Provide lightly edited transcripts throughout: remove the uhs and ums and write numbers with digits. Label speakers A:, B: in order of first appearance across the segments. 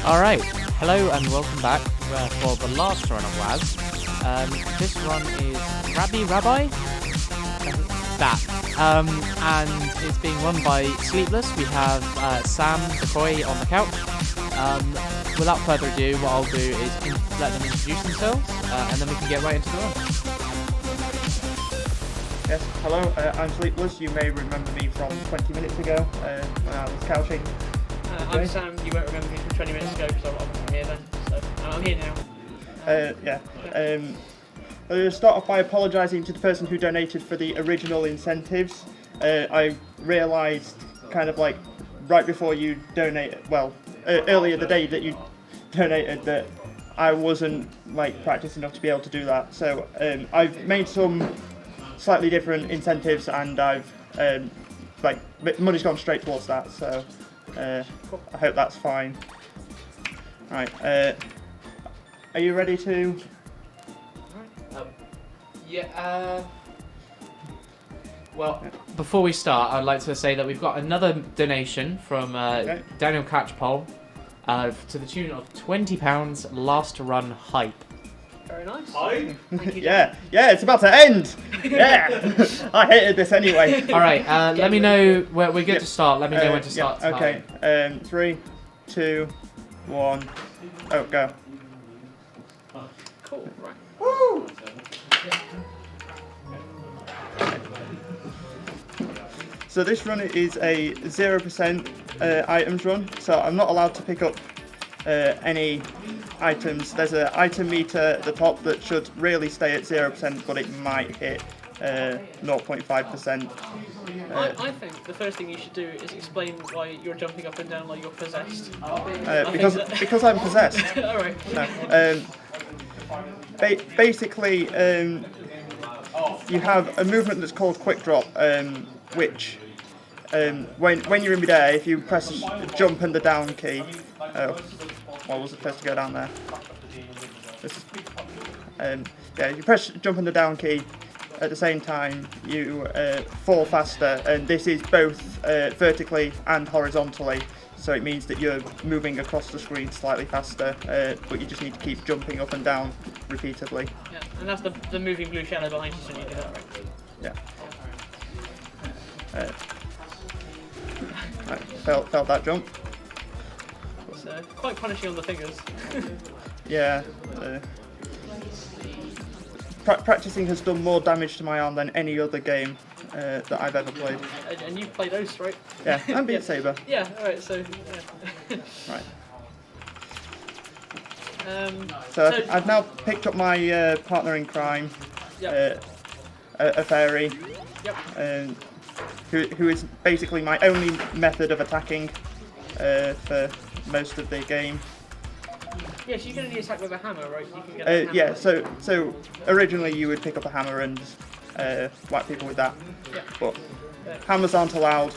A: Alright, hello and welcome back for the last run of WASD. This run is Rabi-Ribi? And it's being run by Sleepless. We have Sam Decoy on the couch. Without further ado, what I'll do is let them introduce themselves, and then we can get right into the run.
B: Yes, hello, I'm Sleepless. You may remember me from 20 minutes ago when I was couching.
C: I'm Sam. You won't remember me from 20 minutes ago because I wasn't here then, so I'm here now.
B: I'll start off by apologising to the person who donated for the original incentives. I realised kind of like right before you donated, earlier the day that you donated, that I wasn't like practiced enough to be able to do that. So I've made some slightly different incentives, and I've money's gone straight towards that. So I hope that's fine. Right. Are you ready to?
A: Well, before we start, I'd like to say that we've got another donation from Daniel Catchpole to the tune of £20. Last run hype.
C: Very nice.
B: Hype? Yeah, it's about to end. Yeah, I hated this anyway.
A: All right, let me know where we're good to start. Let me know when to start.
B: Okay. 3, 2, 1. Oh, go.
C: Cool. Right.
B: Woo! So this run is a 0% items run, so I'm not allowed to pick up any items. There's an item meter at the top that should really stay at 0%, but it might hit 0.5%.
C: I think the first thing you should do is explain why you're jumping up and down like you're possessed.
B: Because I'm possessed.
C: Alright.
B: No. Basically, you have a movement that's called quick drop, which when you're in midair, if you press jump and the down key, well, was it supposed to go down there? You press jump and the down key at the same time, you fall faster, and this is both vertically and horizontally. So it means that you're moving across the screen slightly faster, but you just need to keep jumping up and down repeatedly.
C: Yeah, and that's the moving blue shadow behind you, so you do that, right?
B: Yeah. Felt that jump.
C: It's quite punishing on the fingers.
B: Yeah. Practicing has done more damage to my arm than any other game that I've ever played.
C: And you've played Oath, right?
B: Yeah, and Beat Saber.
C: Yeah, alright, so... Yeah.
B: Right.
C: So
B: I've now picked up my partner in crime, a fairy, who is basically my only method of attacking for most of the game.
C: Yeah, so you can only attack with a hammer, right? You can get a hammer.
B: Yeah, so originally you would pick up a hammer and whack people with that, but hammers aren't allowed.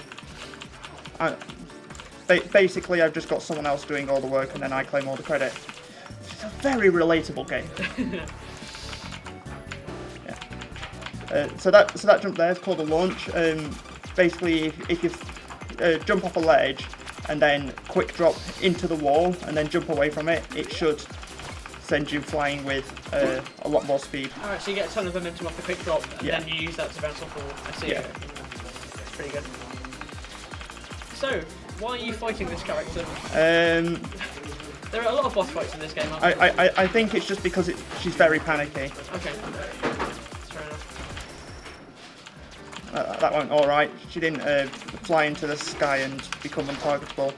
B: Basically, I've just got someone else doing all the work, and then I claim all the credit. It's a very relatable game. So that jump there is called a launch. Basically, if you jump off a ledge and then quick drop into the wall and then jump away from it, it should send you flying with a lot more speed.
C: Alright, so you get a ton of momentum off the quick drop, and then you use that to bounce off the wall. I see.
B: Yeah.
C: It's pretty good. So, why are you fighting this character? There are a lot of boss fights in this game, aren't there?
B: I think it's just because she's very panicky.
C: Okay. That's fair enough.
B: That went alright. She didn't fly into the sky and become untargetable.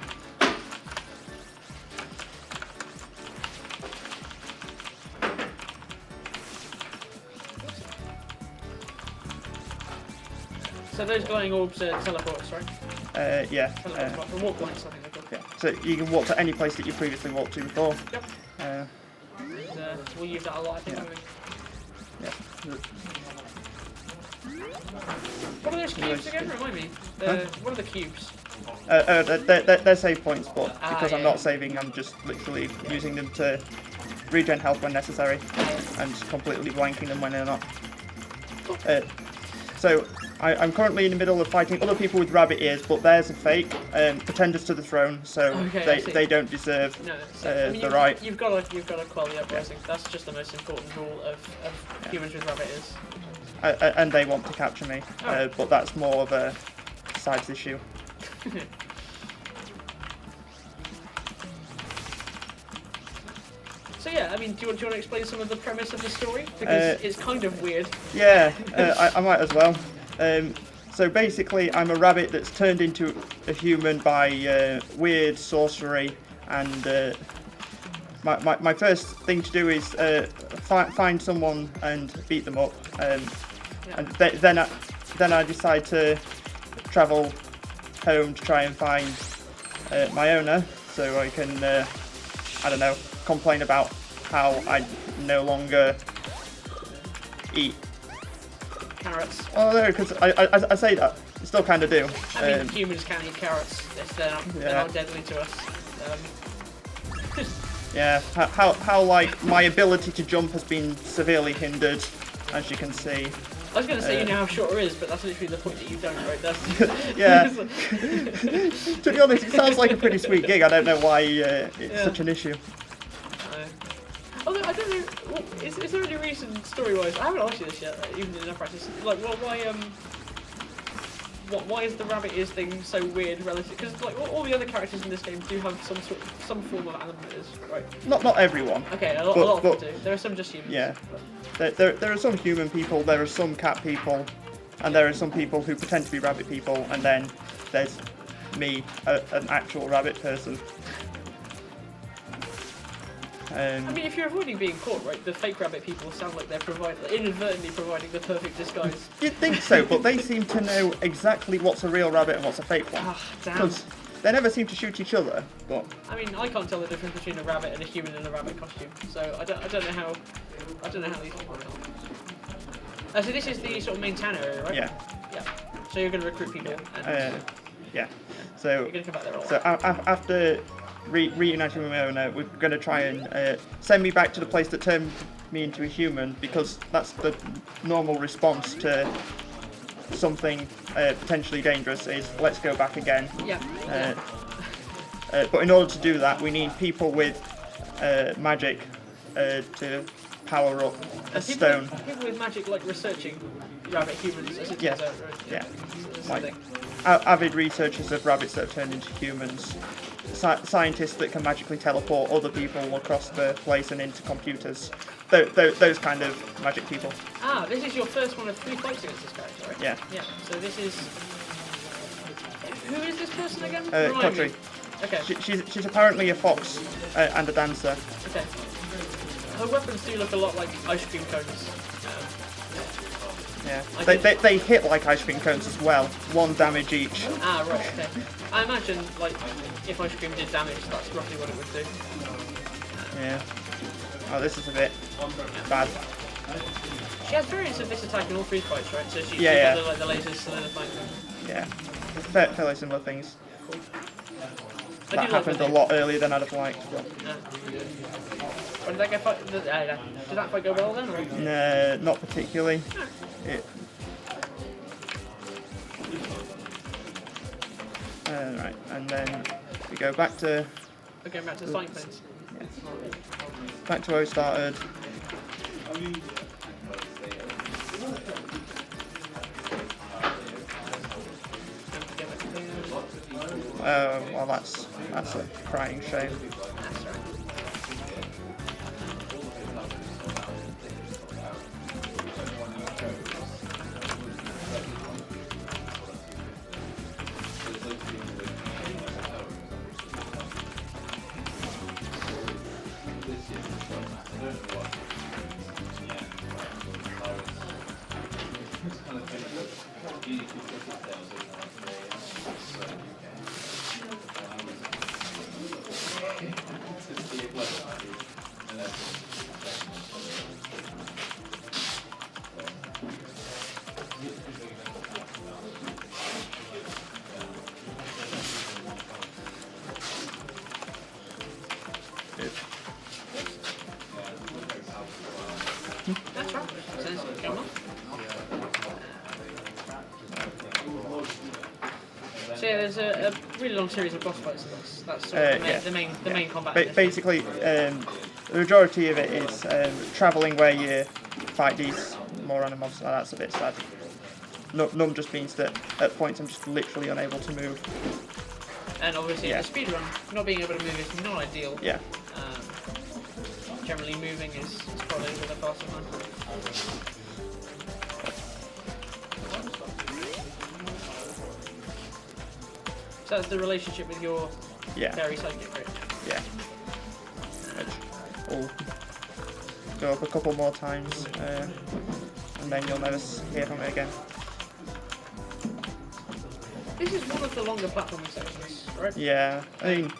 C: So those glowing orbs are teleports, right?
B: Yeah.
C: Teleports, walk points, I think they're called.
B: Yeah. So you can walk to any place that you previously walked to before.
C: Yep. We'll use that a lot, I think.
B: Yeah.
C: What are those cubes again? Remind me. What are the cubes?
B: They're save points, but because I'm not saving, I'm just literally using them to regen health when necessary and completely blanking them when they're not. So I'm currently in the middle of fighting other people with rabbit ears, but theirs are fake, pretenders to to so they don't deserve the right.
C: You've got to quell the uprising. That's just the most important rule of humans with rabbit ears.
B: And they want to capture me, but that's more of a sides issue.
C: So yeah, I mean, do you want to explain some of the premise of the story? Because it's kind of weird.
B: Yeah, I might as well. So basically, I'm a rabbit that's turned into a human by weird sorcery, and my first thing to do is find someone and beat them up, and then I decide to travel home to try and find my owner, so I can I don't know, complain about how I no longer eat
C: carrots.
B: Oh no, because I say that, I still kind of do.
C: I mean, humans can eat carrots. They're not deadly to us.
B: Yeah, how like my ability to jump has been severely hindered, as you can see.
C: I was going to say you know how short it is, but that's literally the point that you don't, right? That's
B: yeah. To be honest, it sounds like a pretty sweet gig. I don't know why it's such an issue.
C: Although I don't know, well, is there any reason story-wise? I haven't asked you this yet, even in our practice. Like, why is the rabbit ears thing so weird relative? Because like all the other characters in this game do have some form of animal ears, right?
B: Not everyone.
C: Okay, a lot of them do. There are some just humans.
B: Yeah. There are some human people, there are some cat people, and there are some people who pretend to be rabbit people, and then there's me, an actual rabbit person.
C: I mean, if you're avoiding being caught, right, the fake rabbit people sound like they're inadvertently providing the perfect disguise.
B: You'd think so, but they seem to know exactly what's a real rabbit and what's a fake one.
C: Ah, damn.
B: Because they never seem to shoot each other, but...
C: I mean, I can't tell the difference between a rabbit and a human in a rabbit costume, so I don't know how these people tell. So this is the sort of main town area, right?
B: Yeah.
C: Yeah. So you're going to recruit people. And
B: yeah. So.
C: You're going to come back there a lot.
B: So after reuniting with my owner, we're going to try and send me back to the place that turned me into a human, because that's the normal response to something potentially dangerous, is let's go back again.
C: Yeah.
B: But in order to do that, we need people with magic to power up a stone.
C: People with magic, like researching rabbit humans, as it turns out, right?
B: Yeah.
C: Like,
B: avid researchers of rabbits that have turned into humans. Scientists that can magically teleport other people across the place and into computers. Those kind of magic people.
C: Ah, this is your first one of 3 fights against this character, right?
B: Yeah.
C: Yeah. So this is... Who is this person again?
B: Kotri.
C: Okay.
B: She's apparently a fox and a dancer.
C: Okay. Her weapons do look a lot like ice cream cones.
B: Yeah. They hit like ice cream cones as well. 1 damage each.
C: Ah, right, okay. I imagine, like, if ice cream did damage, that's roughly what it would do.
B: Yeah. Oh, this is a bit bad.
C: She has variants of this attack in all 3 fights, right? So she's got the lasers solidifying them.
B: Yeah. Fairly similar things.
C: Cool.
B: That happened a lot earlier than I'd have liked. But...
C: Did that fight go well then? Or?
B: No, not particularly. Right, and then we go back to...
C: We're going back to the fighting planes.
B: Yeah. Back to where we started. Well, that's a crying shame.
C: That's right. So yeah, there's a really long series of boss fights in this. That's sort of the main combat.
B: Basically, the majority of it is travelling where you fight these more random mobs. That's a bit sad. None just means that at points I'm just literally unable to move.
C: And obviously, the speedrun, not being able to move is not ideal.
B: Yeah.
C: Generally, moving is probably the faster one. So that's the relationship with your fairy psychic, right?
B: Yeah. I'll go up a couple more times, and then you'll never hear from it again.
C: This is one of the longer platforming sections, right?
B: Yeah, I mean...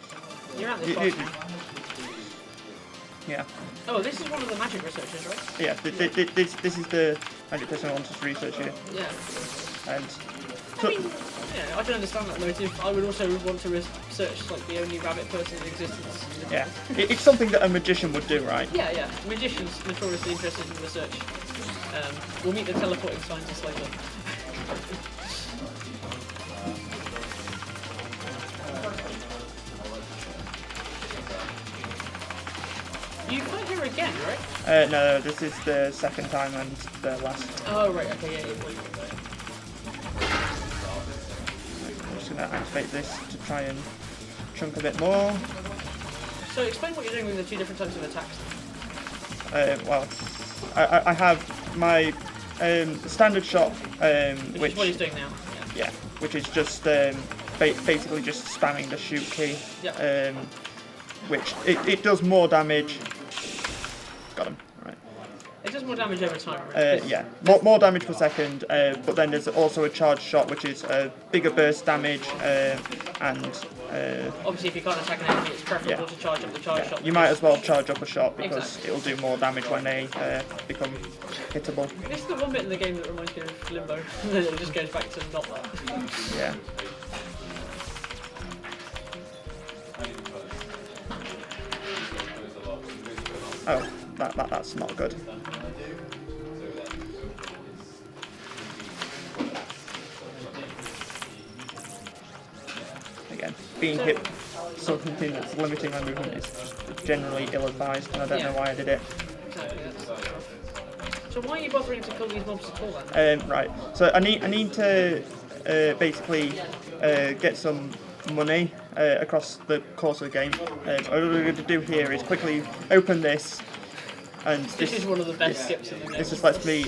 C: You're at this boss now.
B: Yeah.
C: Oh, this is one of the magic researchers, right?
B: Yeah, this is the magic person I wanted to research here.
C: Yeah.
B: And...
C: I mean, yeah, I can understand that motive. I would also want to research like the only rabbit person in existence.
B: Yeah, it's something that a magician would do, right?
C: Yeah. Magicians notoriously interested in research. We'll meet the teleporting scientist later. You fight her again, right?
B: No, this is the second time and the last.
C: Oh, right, okay, yeah.
B: I'm just going to activate this to try and chunk a bit more.
C: So explain what you're doing with the two different types of attacks.
B: Well, I have my standard shot,
C: Which is what he's doing now.
B: Yeah, which is just basically just spamming the shoot key.
C: Yeah.
B: Which it does more damage. Got him. Right.
C: It does more damage over time, right?
B: Yeah, more damage per second, but then there's also a charge shot, which is bigger burst damage, and...
C: obviously, if you can't attack an enemy, it's preferable to charge up the charge shot.
B: You might as well charge up a shot, because it'll do more damage when they become hittable.
C: This is the one bit in the game that reminds me of Limbo. It just goes back to not that.
B: Yeah. Oh, that's not good. Again, being hit something that's limiting my movement is just generally ill-advised, and I don't know why I did it.
C: Exactly. So why are you bothering to kill these mobs at all then?
B: Right. So I need to basically get some money across the course of the game. What we're going to do here is quickly open this, and
C: this is one of the best skips in the game.
B: This just lets me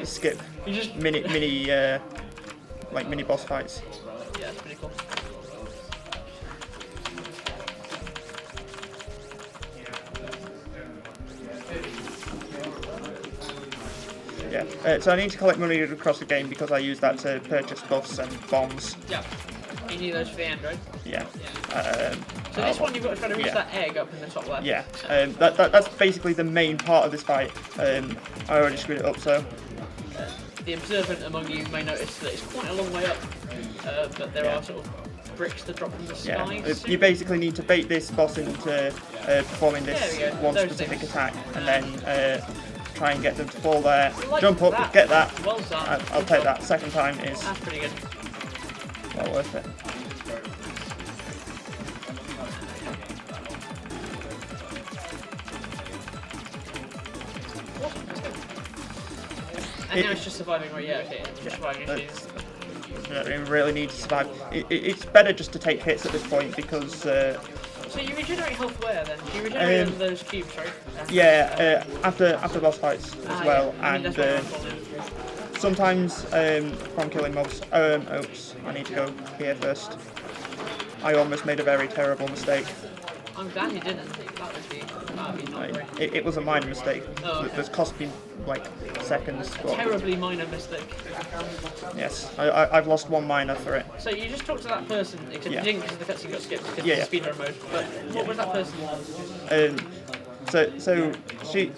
B: skip
C: you just
B: mini boss fights.
C: Yeah, it's pretty cool.
B: Yeah, so I need to collect money across the game because I use that to purchase buffs and bombs.
C: Yeah. You need those for the end, right?
B: Yeah.
C: So this one you've got to try to reach that egg up in the top left.
B: Yeah. That's basically the main part of this fight. I already screwed it up, so...
C: The observant among you may notice that it's quite a long way up, but there are sort of bricks that drop from the sky.
B: Yeah. You basically need to bait this boss into performing this one specific attack, and then try and get them to fall there, jump up, get that.
C: Well done.
B: I'll take that. Second time is
C: That's pretty good.
B: well worth it.
C: And now it's just surviving, right? Yeah, okay. Just surviving.
B: You don't really need to survive. It's better just to take hits at this point because...
C: So you regenerate health where then? Do you regenerate those cubes, right?
B: Yeah, after boss fights as well,
C: yeah.
B: and sometimes from killing mobs. Oops, I need to go here first. I almost made a very terrible mistake.
C: I'm glad you didn't. That would be not great.
B: It was a minor mistake.
C: Oh, okay.
B: That's cost me like seconds.
C: A terribly minor mistake.
B: Yes, I've lost one minor for it.
C: So you just talked to that person, except you didn't because the cutscene got skipped because it's speedrun mode. But what was that person?
B: So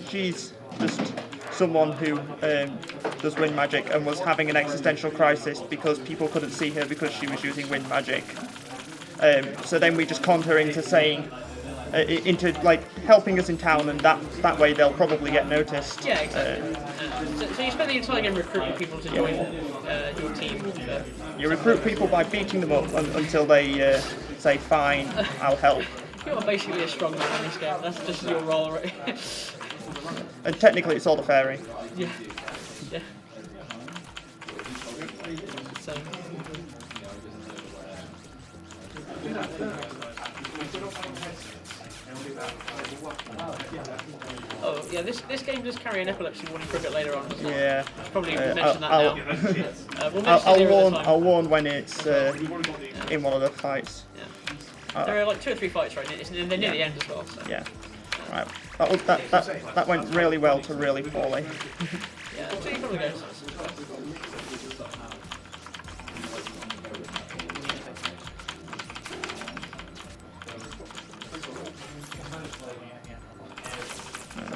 B: she's just someone who does wind magic and was having an existential crisis because people couldn't see her because she was using wind magic. So then we just conned her into saying into like helping us in town, and that way they'll probably get noticed.
C: Yeah, exactly. So you spend the entire game recruiting people to join your team.
B: You recruit people by beating them up until they say, "Fine, I'll help."
C: You are basically a strong man in this game. That's just your role, right?
B: And technically, it's all the fairy.
C: Yeah. Yeah. So. Oh yeah, this game does carry an epilepsy warning for a bit later on.
B: Yeah.
C: Probably mention that
B: I'll,
C: now. We'll mention it nearer the time.
B: I'll warn when it's in one of the fights.
C: Yeah. There are like 2 or 3 fights, right? And they're near the end as well. So.
B: Yeah. Right. That went really well to really poorly.
C: Yeah. So you probably go.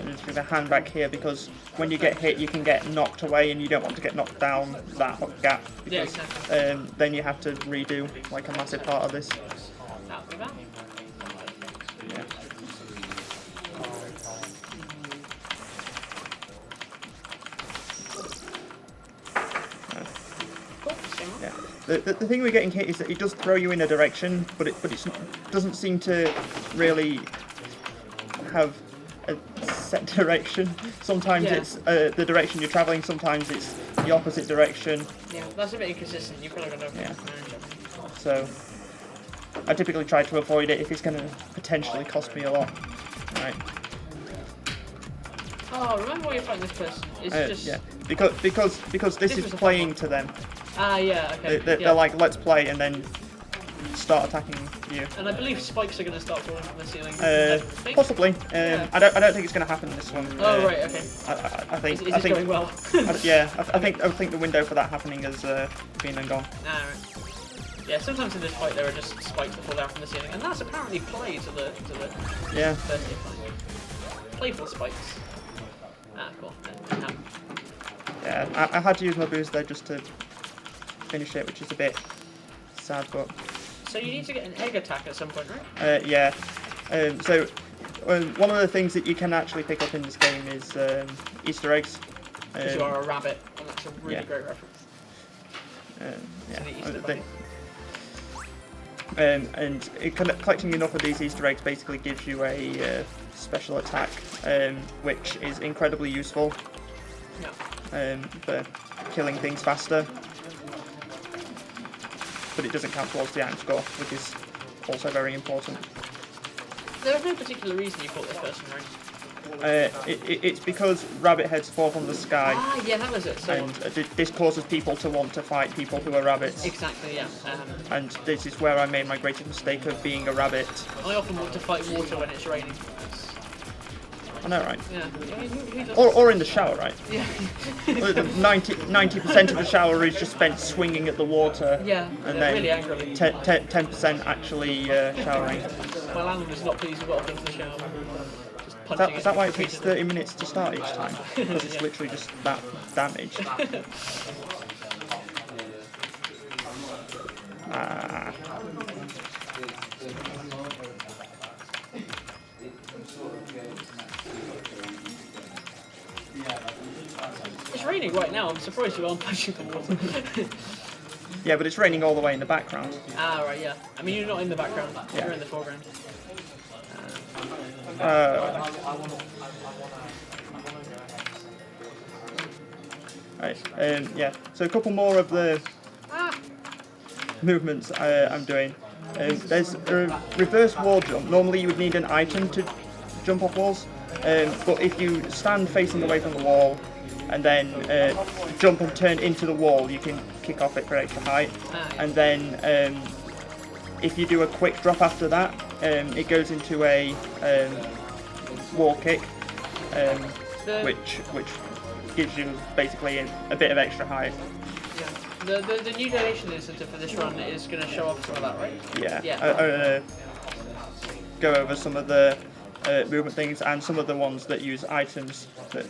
B: Just going to hand back here because when you get hit, you can get knocked away, and you don't want to get knocked down that gap because
C: Yeah, exactly.
B: then you have to redo like a massive part of this.
C: That'll be that.
B: Yeah. Yeah. The thing with getting hit is that it does throw you in a direction, but it doesn't seem to really have a set direction. Sometimes it's the direction you're travelling, sometimes it's the opposite direction.
C: Yeah, that's a bit inconsistent. You've kind of got to manage it.
B: So I typically try to avoid it if it's going to potentially cost me a lot. Right.
C: Oh, remember why you're fighting this person? It's just...
B: Yeah, because this is playing to them.
C: Ah, yeah, okay.
B: They're like, let's play, and then start attacking you.
C: And I believe spikes are going to start falling from the ceiling.
B: Possibly. I don't think it's going to happen in this one.
C: Oh right, okay.
B: I think.
C: Is it going well?
B: I think the window for that happening has been and gone.
C: Ah, right. Yeah, sometimes in this fight there are just spikes that fall down from the ceiling, and that's apparently play to the
B: Yeah.
C: first aid fight. Playful spikes. Ah, cool.
B: Yeah, I had to use my boost there just to finish it, which is a bit sad, but.
C: So you need to get an egg attack at some point, right?
B: Yeah. So one of the things that you can actually pick up in this game is Easter eggs.
C: Because you are a rabbit, and that's a really great reference.
B: Yeah.
C: To the Easter bunny.
B: And collecting enough of these Easter eggs basically gives you a special attack, which is incredibly useful for killing things faster. But it doesn't count towards the item score, which is also very important.
C: There was no particular reason you fought this person, right?
B: It's because rabbit heads fall from the sky.
C: Ah, yeah, that was it. So
B: And this causes people to want to fight people who are rabbits.
C: exactly, yeah.
B: And this is where I made my greatest mistake of being a rabbit.
C: I often want to fight water when it's raining.
B: I know, right?
C: Yeah. I mean, who doesn't?
B: Or in the shower, right?
C: Yeah.
B: 90% of the shower is just spent swinging at the water.
C: Yeah,
B: And then
C: really angrily.
B: 10% actually showering.
C: My landlord was not pleased with what I've done to the shower. Just
B: Is
C: punching
B: that why it
C: it
B: takes 30 minutes to start each time? Because it's literally just that damage. Ah.
C: It's raining right now. I'm surprised you aren't punching the water.
B: Yeah, but it's raining all the way in the background.
C: Ah, right, yeah. I mean, you're not in the background.
B: Yeah.
C: You're in the foreground.
B: Right. Yeah. So a couple more of the movements I'm doing. There's a reverse wall jump. Normally you would need an item to jump off walls, but if you stand facing away from the wall and then jump and turn into the wall, you can kick off it for extra height. And then if you do a quick drop after that, it goes into a wall kick, which gives you basically a bit of extra height.
C: Yeah. The new donation incentive for this run is going to show off some of that, right?
B: Yeah.
C: Yeah.
B: I'm gonna go over some of the movement things and some of the ones that use items that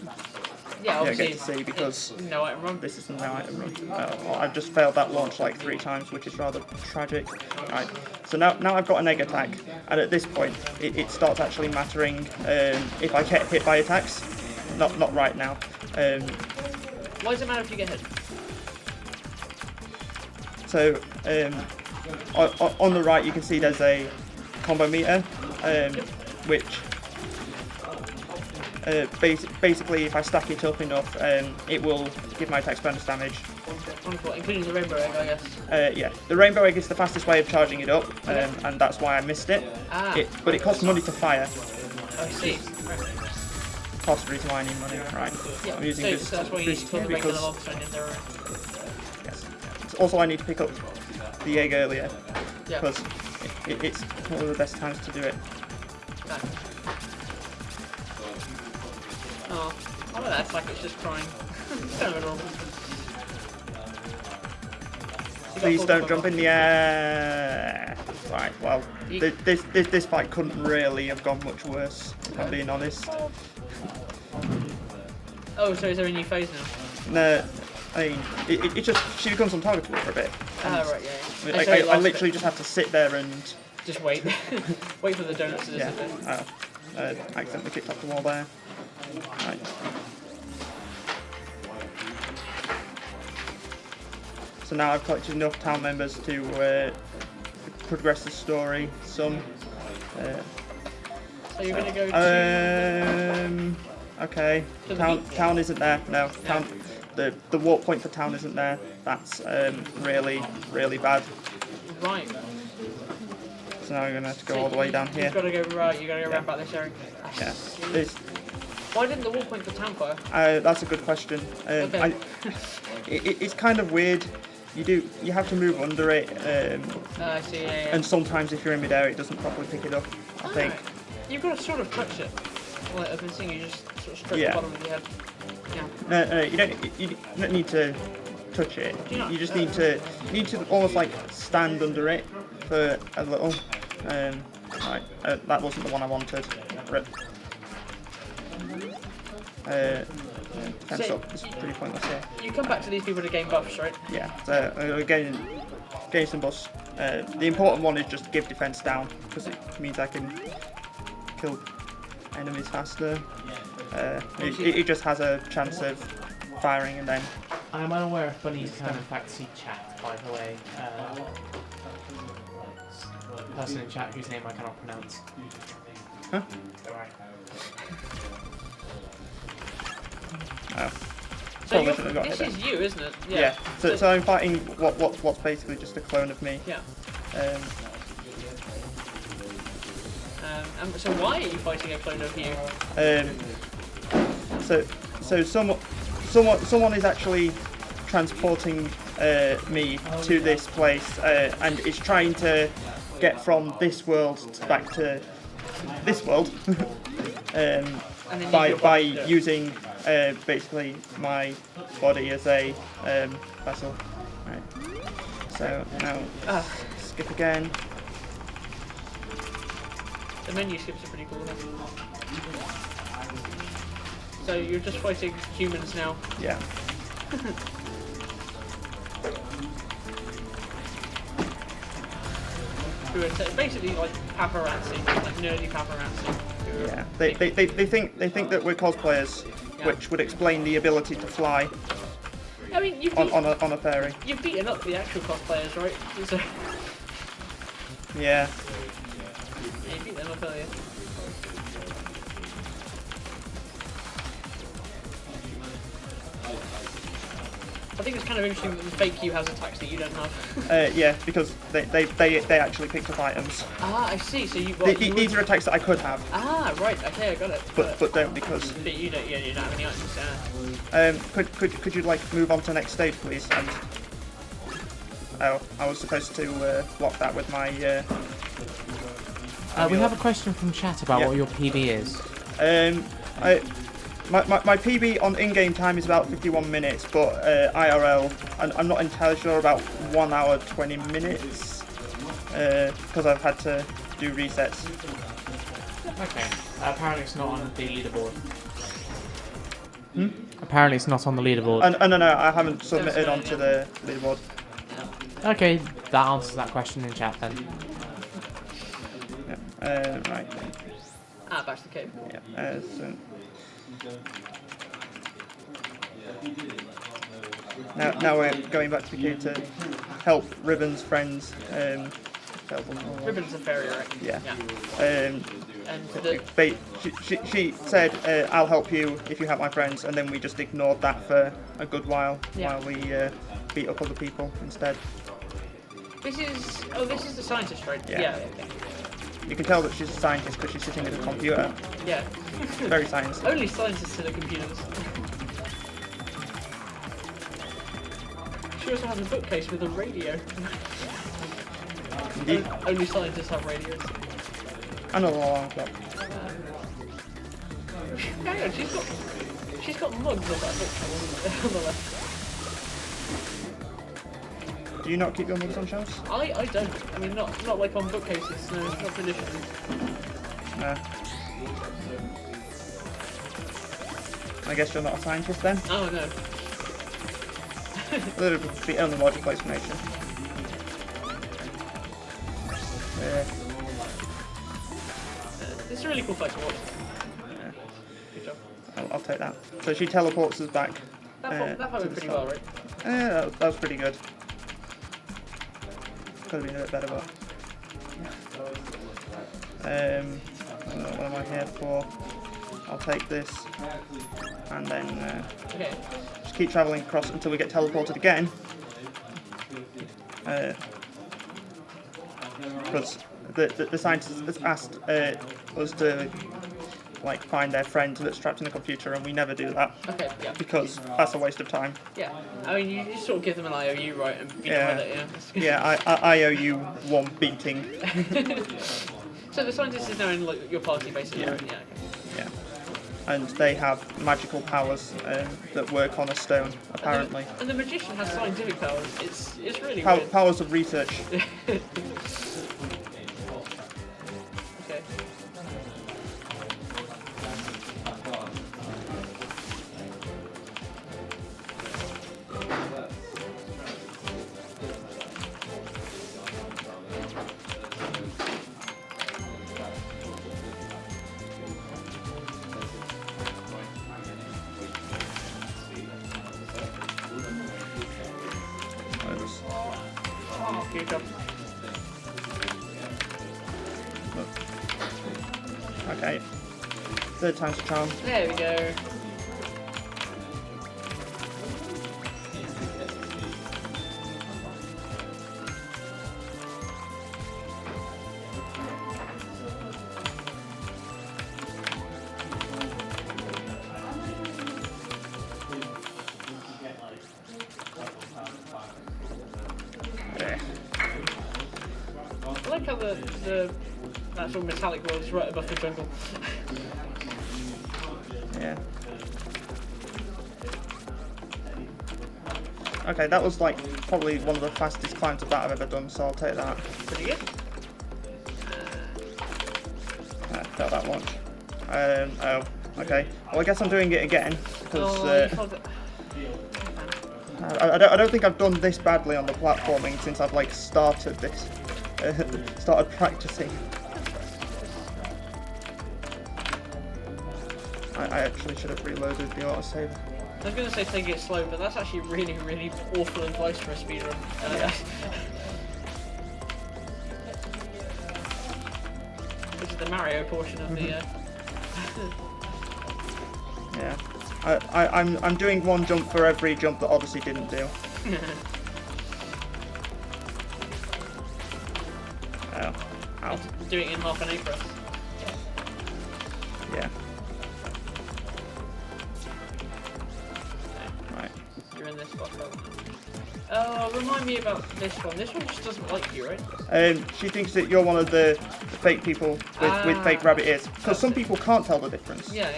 C: Yeah, obviously.
B: get to see because
C: it's no item run.
B: this is no item run. I've just failed that launch like 3 times, which is rather tragic. Right. So now I've got an egg attack, and at this point it starts actually mattering if I get hit by attacks. Not right now.
C: Why does it matter if you get hit?
B: So on the right you can see there's a combo meter, which basically if I stack it up enough, it will give my attacks bonus damage.
C: Wonderful, including the rainbow egg, I guess.
B: Yeah, the rainbow egg is the fastest way of charging it up, and that's why I missed it. But it costs money to fire.
C: I see. Right.
B: Cost the reason why I need money. Right.
C: Yeah.
B: I'm using
C: So that's why you
B: boost
C: use
B: here
C: the regular
B: because
C: logs when they're
B: yes. Also I need to pick up the egg earlier
C: yeah.
B: because it's one of the best times to do it.
C: Oh, I like that. It's like it's just crying. Kind of adorable.
B: Please don't jump in the air. Right. Well, this fight couldn't really have gone much worse. If I'm being honest.
C: Oh, so is there a new phase now?
B: No, I mean it just she becomes untargetable for a bit.
C: Right, yeah.
B: I literally just have to sit there and
C: just wait. Wait for the donuts to disappear.
B: Yeah. Accidentally kicked off the wall there. Right. So now I've collected enough town members to progress the story some.
C: So you're going to go to...
B: Okay. Town isn't there. No. Town. The warp point for town isn't there. That's really bad.
C: Right.
B: So now we're gonna have to go all the way down here.
C: You've got to go right. You got to go around back this area.
B: Yeah.
C: Why didn't the warp point for town fire?
B: That's a good question.
C: Okay.
B: It's kind of weird. You have to move under it.
C: I see. Yeah.
B: And sometimes if you're in midair, it doesn't properly pick it up. I think.
C: You've got to sort of touch it. Like I've been seeing, you just sort of stroke the bottom of your head. Yeah.
B: No, you don't need to touch it. You just need to almost like stand under it for a little. Right, that wasn't the one I wanted. Rip. Defense up is pretty pointless here.
C: You come back to these people to gain buffs, right?
B: Yeah. So getting some buffs. The important one is just to give defense down because it means I can kill enemies faster. It just has a chance of firing and then.
A: I'm unaware if bunnies can in fact see chat, by the way. Person in chat whose name I cannot pronounce.
B: Huh?
A: Alright.
B: Oh.
C: So this is you, isn't it?
B: Yeah. So I'm fighting what's basically just a clone of me.
C: Yeah. So why are you fighting a clone of you?
B: So someone is actually transporting me to this place and is trying to get from this world back to this world by using basically my body as a vessel. Right. So now skip again.
C: The menu skips are pretty cool. So you're just fighting humans now.
B: Yeah.
C: Who are basically like paparazzi, like nerdy paparazzi.
B: Yeah. They think that we're cosplayers, which would explain the ability to fly.
C: I mean,
B: on a ferry.
C: You've beaten up the actual cosplayers, right? So...
B: Yeah.
C: Yeah, you beat them up earlier. I think it's kind of interesting that the fake you has attacks that you don't have.
B: Yeah, because they actually picked up items.
C: Ah, I see. So
B: these are attacks that I could have.
C: Ah, right. Okay, I got it.
B: But don't because.
C: But you don't have any items.
B: Could you like move on to the next stage, please? And oh, I was supposed to block that with my.
A: We have a question from chat about what your PB is.
B: My PB on in-game time is about 51 minutes, but IRL, I'm not entirely sure, about 1 hour 20 minutes, because I've had to do resets.
A: Okay. Apparently it's not on the leaderboard. Apparently it's not on the leaderboard.
B: No, I haven't submitted onto the leaderboard.
A: Okay, that answers that question in chat then.
B: Yeah. Right.
C: Ah, back to the cave.
B: Yeah. Now we're going back to the cave to help Ribbon's friends. Tell them all.
C: Ribbon's a fairy, right?
B: Yeah.
C: And
B: She said, "I'll help you if you help my friends," and then we just ignored that for a good while while we beat up other people instead.
C: this is the scientist, right?
B: Yeah.
C: Okay.
B: You can tell that she's a scientist because she's sitting at a computer.
C: Yeah.
B: Very science.
C: Only scientists in the computers. She also has a bookcase with a radio.
B: Indeed.
C: Only scientists have radios.
B: Another alarm clock.
C: Hang on, she's got mugs on that book on the left.
B: Do you not keep your mugs on shelves?
C: I don't. I mean, not like on bookcases. No, not traditionally.
B: No. I guess you're not a scientist then?
C: Oh no.
B: That would be the only logical explanation. Yeah.
C: It's a really cool fight to watch.
B: Yeah.
C: Good job.
B: I'll take that. So she teleports us back.
C: That fight went pretty well, right?
B: Yeah, that was pretty good. Could have been a bit better, but... what am I here for? I'll take this. And then
C: Okay.
B: just keep travelling across until we get teleported again. Because the scientist has asked us to like find their friend that's trapped in a computer, and we never do that
C: Okay, yeah.
B: because that's a waste of time.
C: Yeah. I mean, you just sort of give them an IOU, right, and beat them with it,
B: Yeah, I owe you one beating.
C: So the scientist is now in like, your party, basically,
B: Yeah.
C: right? Yeah, okay.
B: Yeah. And they have magical powers that work on a stone, apparently.
C: And the magician has scientific powers. It's really weird.
B: Powers of research.
C: Okay. Good job.
B: Okay. Third time's a charm.
C: There we go.
B: Yeah.
C: I like how that sort of metallic world is right above the jungle.
B: Yeah. Okay, that was like probably one of the fastest climbs of that I've ever done, so I'll take that.
C: Pretty good.
B: Failed that launch. Oh, okay. Well, I guess I'm doing it again because I don't think I've done this badly on the platforming since I've like started this, started practicing. I actually should have reloaded the autosave.
C: I was going to say take it slow, but that's actually really, really awful advice for a speedrun.
B: Yeah.
C: This is the Mario portion of the...
B: Yeah. I'm doing one jump for every jump that Odyssey didn't do. Oh. Ow.
C: Doing it in half an A for us.
B: Yeah. Right.
C: You're in this spot. Remind me about this one. This one just doesn't like you, right?
B: She thinks that you're one of the fake people with fake rabbit ears. Because some people can't tell the difference.
C: Yeah.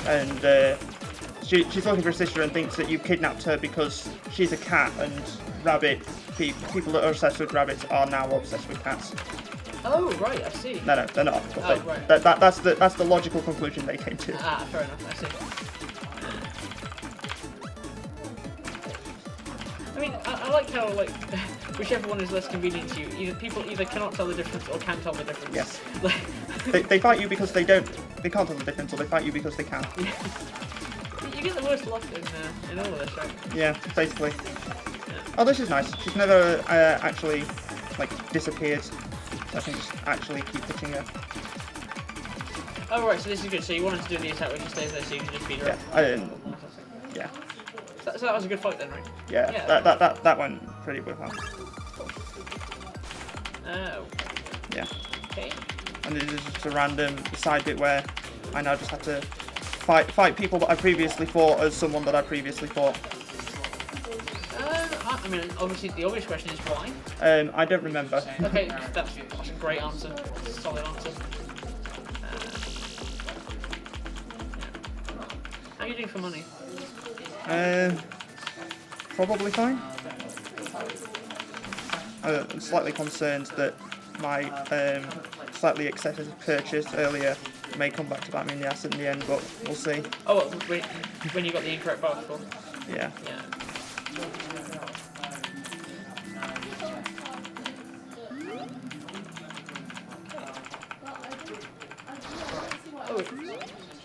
B: And she's looking for her sister and thinks that you kidnapped her because she's a cat, and people that are obsessed with rabbits are now obsessed with cats.
C: Oh, right, I see.
B: No, they're not.
C: Oh, right.
B: That's the logical conclusion they came to.
C: Ah, fair enough, I see. mean, I like how like whichever one is less convenient to you. People either cannot tell the difference or can tell the difference.
B: Yes.
C: Like,
B: they fight you because they can't tell the difference, or they fight you because they can.
C: you get the worst luck in all of this, right?
B: Yeah, basically. Oh, this is nice. She's never actually like disappeared. So I can just actually keep hitting her.
C: Oh right, so this is good. So you wanted to do the attack when she stays there, so you can just beat her
B: Yeah,
C: up.
B: yeah,
C: So that was a good fight then, right?
B: yeah. That went pretty well.
C: Oh.
B: Yeah.
C: Okay.
B: And this is just a random side bit where I now just have to fight people that I previously fought as someone that I previously fought.
C: I mean, obviously the obvious question is why.
B: I don't remember.
C: Okay, that's a great answer. Solid answer. How are you doing for money?
B: Probably fine. I'm slightly concerned that my slightly excessive purchase earlier may come back to bite me in the ass in the end, but we'll see.
C: Oh, when you got the incorrect bar before?
B: Yeah.
C: Yeah.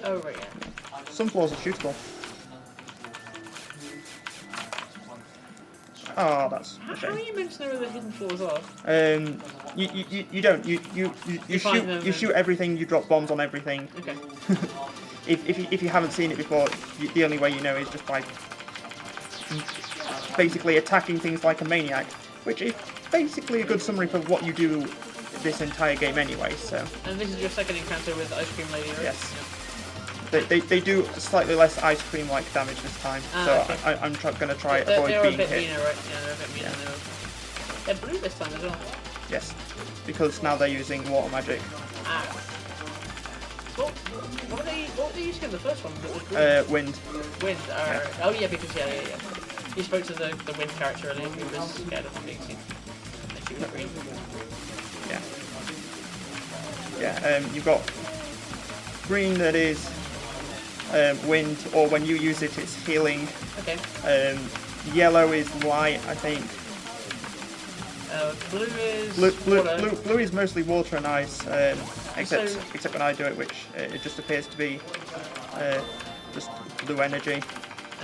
C: Oh, right, yeah.
B: Some floors are shootable. Oh, that's a
C: How are
B: shame.
C: you meant to know where the hidden floors are?
B: You don't. You
C: find them
B: shoot. You shoot everything. You drop bombs on everything.
C: Okay.
B: If you haven't seen it before, the only way you know is just by basically attacking things like a maniac, which is basically a good summary for what you do this entire game anyway. So.
C: And this is your second encounter with the Ice Cream Lady, right?
B: Yes.
C: Yeah.
B: They do slightly less ice cream like damage this time, so
C: okay.
B: I'm going to try
C: They're
B: avoid
C: a
B: being
C: bit
B: hit.
C: meaner, right? Yeah, they're a bit meaner.
B: Yeah.
C: They're blue this time as well.
B: Yes, because now they're using water magic.
C: Ah. What were they using in the first one? That was green?
B: Wind.
C: Wind. Oh yeah, because yeah. You spoke to the wind character earlier who was scared of being seen. And she was green.
B: Yeah. Yeah. You've got green that is wind, or when you use it, it's healing.
C: Okay.
B: Yellow is light, I think.
C: Blue is water.
B: Blue is mostly water and ice, except when I do it, which it just appears to be just blue energy.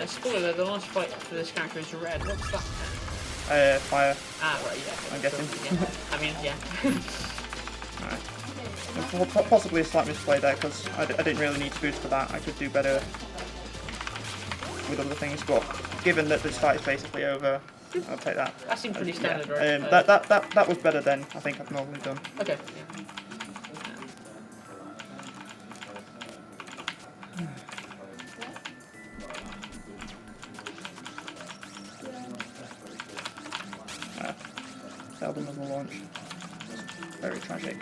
C: Spoiler, the last fight for this character is red. What's that?
B: Fire.
C: Ah, right, yeah.
B: I'm guessing.
C: Yeah. I mean, yeah.
B: Right. Possibly a slight misplay there, because I didn't really need to boost for that. I could do better with other things, but given that this fight is basically over, I'll take that.
C: That seemed pretty standard,
B: yeah.
C: right?
B: That was better than I think I've normally done.
C: Okay. Yeah.
B: Seldom as a launch. Very tragic.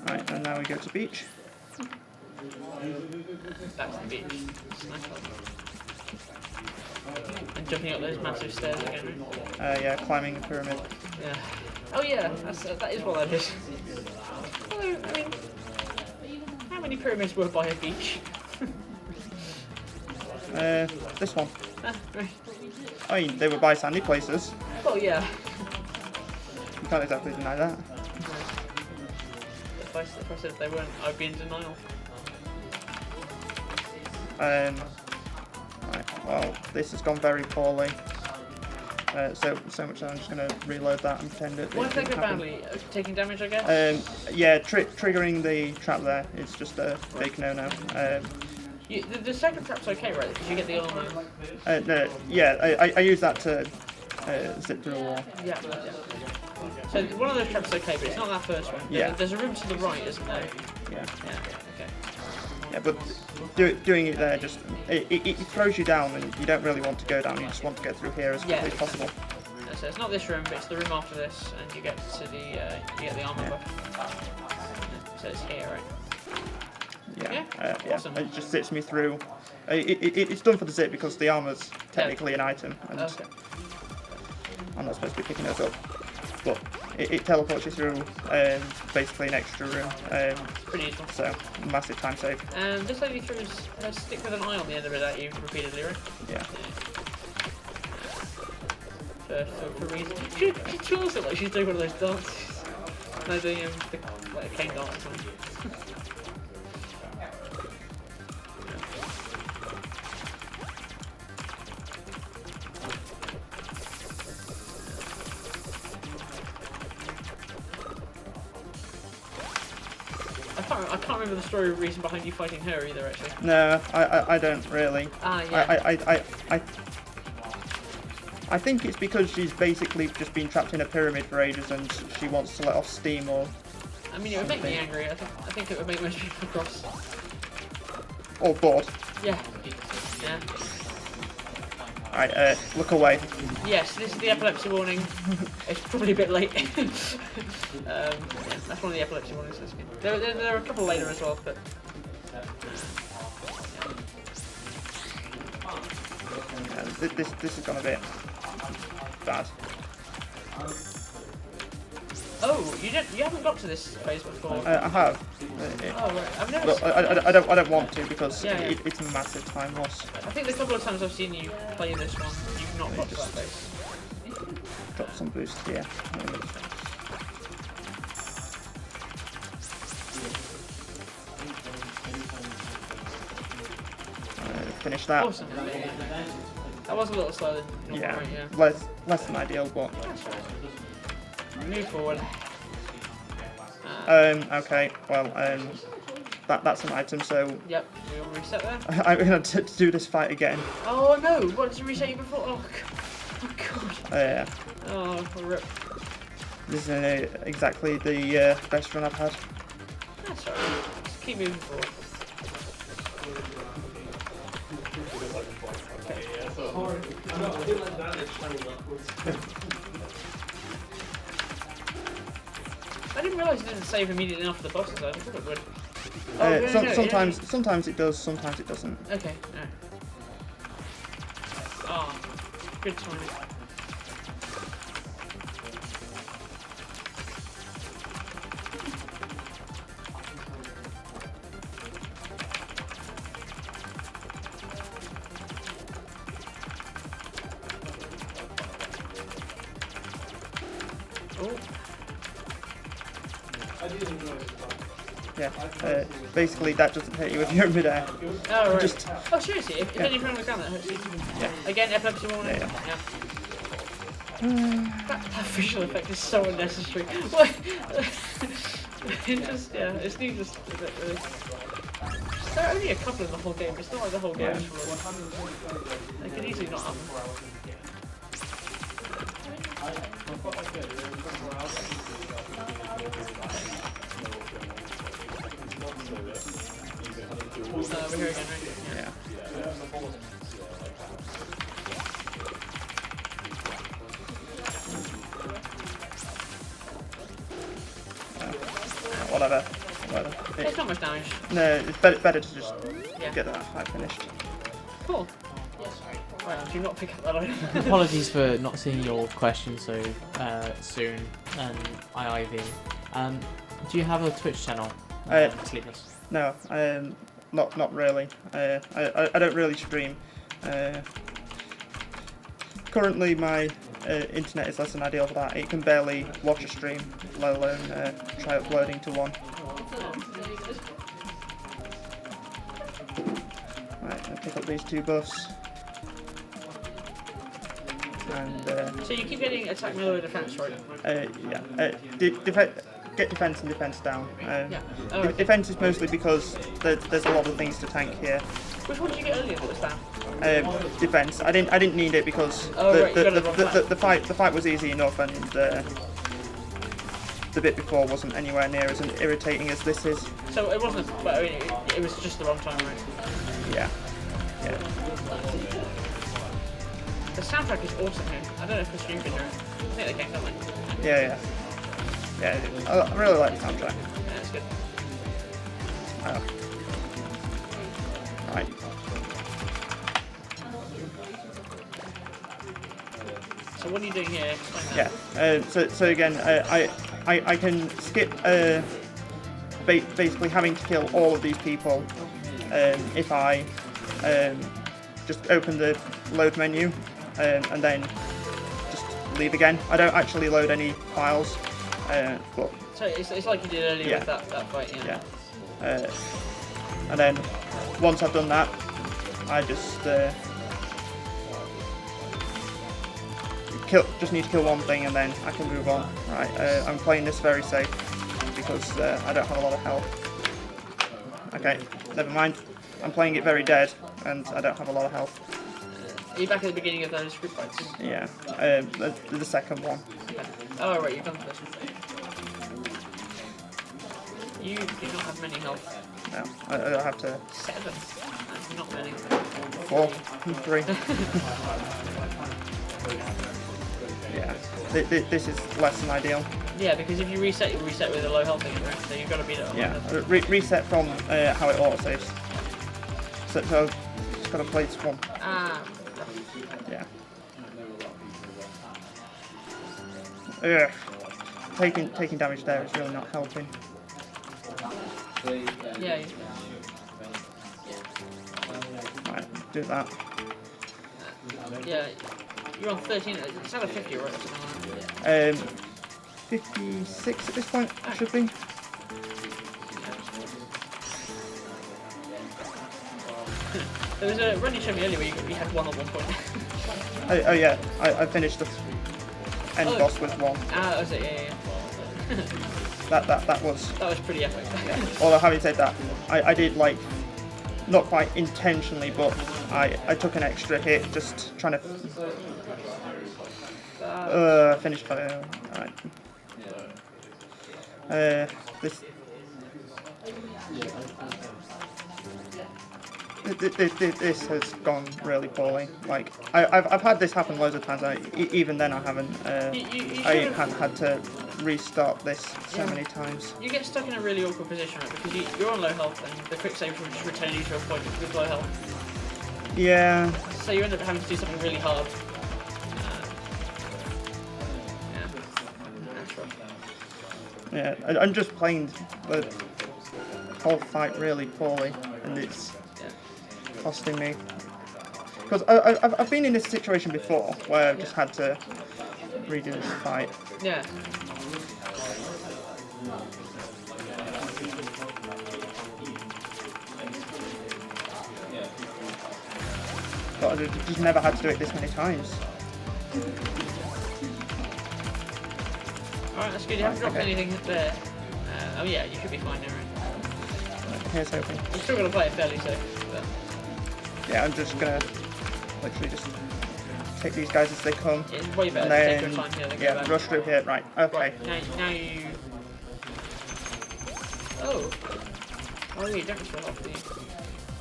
B: Right, and now we go to beach.
C: Back to the beach. And jumping up those massive stairs again.
B: Yeah, climbing the pyramid.
C: Yeah. Oh yeah, that is what that is. Although, I mean, how many pyramids were by a beach?
B: This one.
C: Ah, right.
B: I mean, they were by sandy places.
C: Well, yeah.
B: You can't exactly deny that.
C: If I said they weren't, I'd be in denial.
B: Right, well, this has gone very poorly. So much that I'm just going to reload that and pretend it
C: Why did they
B: didn't
C: go
B: happen.
C: badly? Taking damage, I guess?
B: Yeah, triggering the trap there is just a big no-no.
C: The second trap's okay, right? Because you get the armor.
B: No, yeah, I use that to zip through a wall.
C: Yeah. So one of those traps is okay, but it's not that first one.
B: Yeah.
C: There's a room to the right, isn't there?
B: Yeah.
C: Yeah. Okay.
B: Yeah, but doing it there just it throws you down, and you don't really want to go down. You just want to get through here as quickly as possible.
C: Yeah, so it's not this room, but it's the room after this, and you get to the you get the armor buff. So it's here, right?
B: Yeah.
C: Awesome.
B: It just zips me through. It's done for the zip because the armor's technically an item, and
C: Okay.
B: I'm not supposed to be picking those up. But it teleports you through basically an extra room.
C: Pretty useful.
B: So massive time save.
C: And this lady throws a stick with an eye on the end of it at you repeatedly, right?
B: Yeah.
C: For reason. She feels it like she's doing one of those dances. No, doing like a cane dance or something. I can't remember the story reason behind you fighting her either, actually.
B: No, I don't really.
C: Ah, yeah.
B: I think it's because she's basically just been trapped in a pyramid for ages and she wants to let off steam or...
C: I mean, it would make me angry. I think it would make most people cross.
B: Or bored.
C: Yeah. Yeah.
B: Alright, look away.
C: Yes, this is the epilepsy warning. It's probably a bit late. Yeah, that's one of the epilepsy warnings. That's good. There are a couple later as well, but...
B: This is gonna be bad.
C: Oh, you haven't got to this phase before.
B: I have.
C: Oh right, I've never.
B: But I don't want to because it's a massive time loss.
C: I think the couple of times I've seen you play this one, you've not got to that phase.
B: Got some boost here. Finish that.
C: Awesome. That was a little slower than normal,
B: Yeah.
C: right? Yeah.
B: Less than ideal, but.
C: Move forward.
B: Okay. Well. That's an item. So.
C: Yep. We'll reset there.
B: I'm gonna do this fight again.
C: Oh no! What did you reset you before? Oh god.
B: Yeah.
C: Oh rip.
B: This is exactly the best run I've had.
C: That's alright. Just keep moving forward. I didn't realise it didn't save immediately after the bosses. I thought it would.
B: Sometimes it does, sometimes it doesn't.
C: Okay. No. Oh, good timing.
B: Yeah, basically that doesn't hit you if you're in midair.
C: Oh, right.
B: Just,
C: oh, seriously? If anything on the ground that hurts you?
B: Yeah.
C: Again, epilepsy warning?
B: Yeah.
C: That visual effect is so unnecessary. What? It just, yeah, it's needless. Really. There are only a couple in the whole game. It's not like the whole game is full. They could easily not happen. We're here again, right?
B: yeah. Whatever.
C: It's not much damage.
B: No, it's better to just get that fight finished.
C: Cool. Right, do not pick up that item.
A: Apologies for not seeing your question so soon, IIV. Do you have a Twitch channel, Sleepless?
B: No, not really. I don't really stream. Currently, my internet is less than ideal for that. It can barely watch a stream, let alone try uploading to one. Right, I'll pick up these two buffs. And
C: so you keep getting attack, melee, or defense, right?
B: yeah. Get defense and defense down.
C: Okay.
B: Defense is mostly because there's a lot of things to tank here.
C: Which one did you get earlier that was down?
B: Defense. I didn't need it because the fight was easy enough, and the bit before wasn't anywhere near as irritating as this is.
C: So it wasn't, but I mean, it was just the wrong time, right?
B: Yeah.
C: The soundtrack is awesome here. I don't know if the stream can hear it. I think they can, don't they?
B: Yeah. I really like the soundtrack.
C: Yeah, it's good.
B: Right.
C: So what are you doing here? Explain that.
B: Yeah. So again, I can skip basically having to kill all of these people if I just open the load menu and then just leave again. I don't actually load any files, but
C: So it's like you did earlier
B: Yeah.
C: with that fight, yeah.
B: and then once I've done that, I just just need to kill one thing and then I can move on. Right, I'm playing this very safe because I don't have a lot of health. Okay, never mind. I'm playing it very dead and I don't have a lot of health.
C: Are you back at the beginning of those group fights?
B: Yeah, the second one.
C: Okay. Oh, right, you've done the first one. You do not have many health.
B: No, I have to
C: 7. That's not many.
B: 4, 3. Yeah, this is less than ideal.
C: Yeah, because if you reset, you'll reset with a low health thing, right? So you've got to beat it up.
B: Yeah, reset from how it autosaves. So just gotta play this one.
C: Ah.
B: Yeah. Ugh. Taking damage there is really not helping.
C: Yeah.
B: Right, do that.
C: Yeah. You're on 13. It's out of 50, right? Or something like that.
B: 56 at this point, should be.
C: There was a run you showed me earlier where you had 1 at one point.
B: Oh yeah, I finished the end boss with 1.
C: Ah, that was it, yeah.
B: That was.
C: That was pretty epic.
B: Yeah. Although having said that, I did like, not quite intentionally, but I took an extra hit just trying to finish. Alright. This has gone really poorly. Like I've had this happen loads of times. Even then I haven't. I haven't had to restart this so many times.
C: You get stuck in a really awkward position, right? Because you're on low health, and the quick save will just return you to a point with low health.
B: Yeah.
C: So you end up having to do something really hard. Yeah, that's rough.
B: Yeah, I'm just playing the whole fight really poorly, and it's costing me. Because I've been in this situation before, where I've just had to redo this fight.
C: Yeah.
B: But I've just never had to do it this many times.
C: Alright, that's good. You haven't dropped anything there. Oh yeah, you should be fine now, right?
B: Here's hoping.
C: You're still going to play it fairly safe. But...
B: Yeah, I'm just gonna literally just take these guys as they come.
C: Yeah, it's way better
B: and
C: to
B: then,
C: take your time here than go
B: yeah,
C: back.
B: rush through here. Right, okay.
C: Right, now you... Oh, yeah, you don't restore health, do you?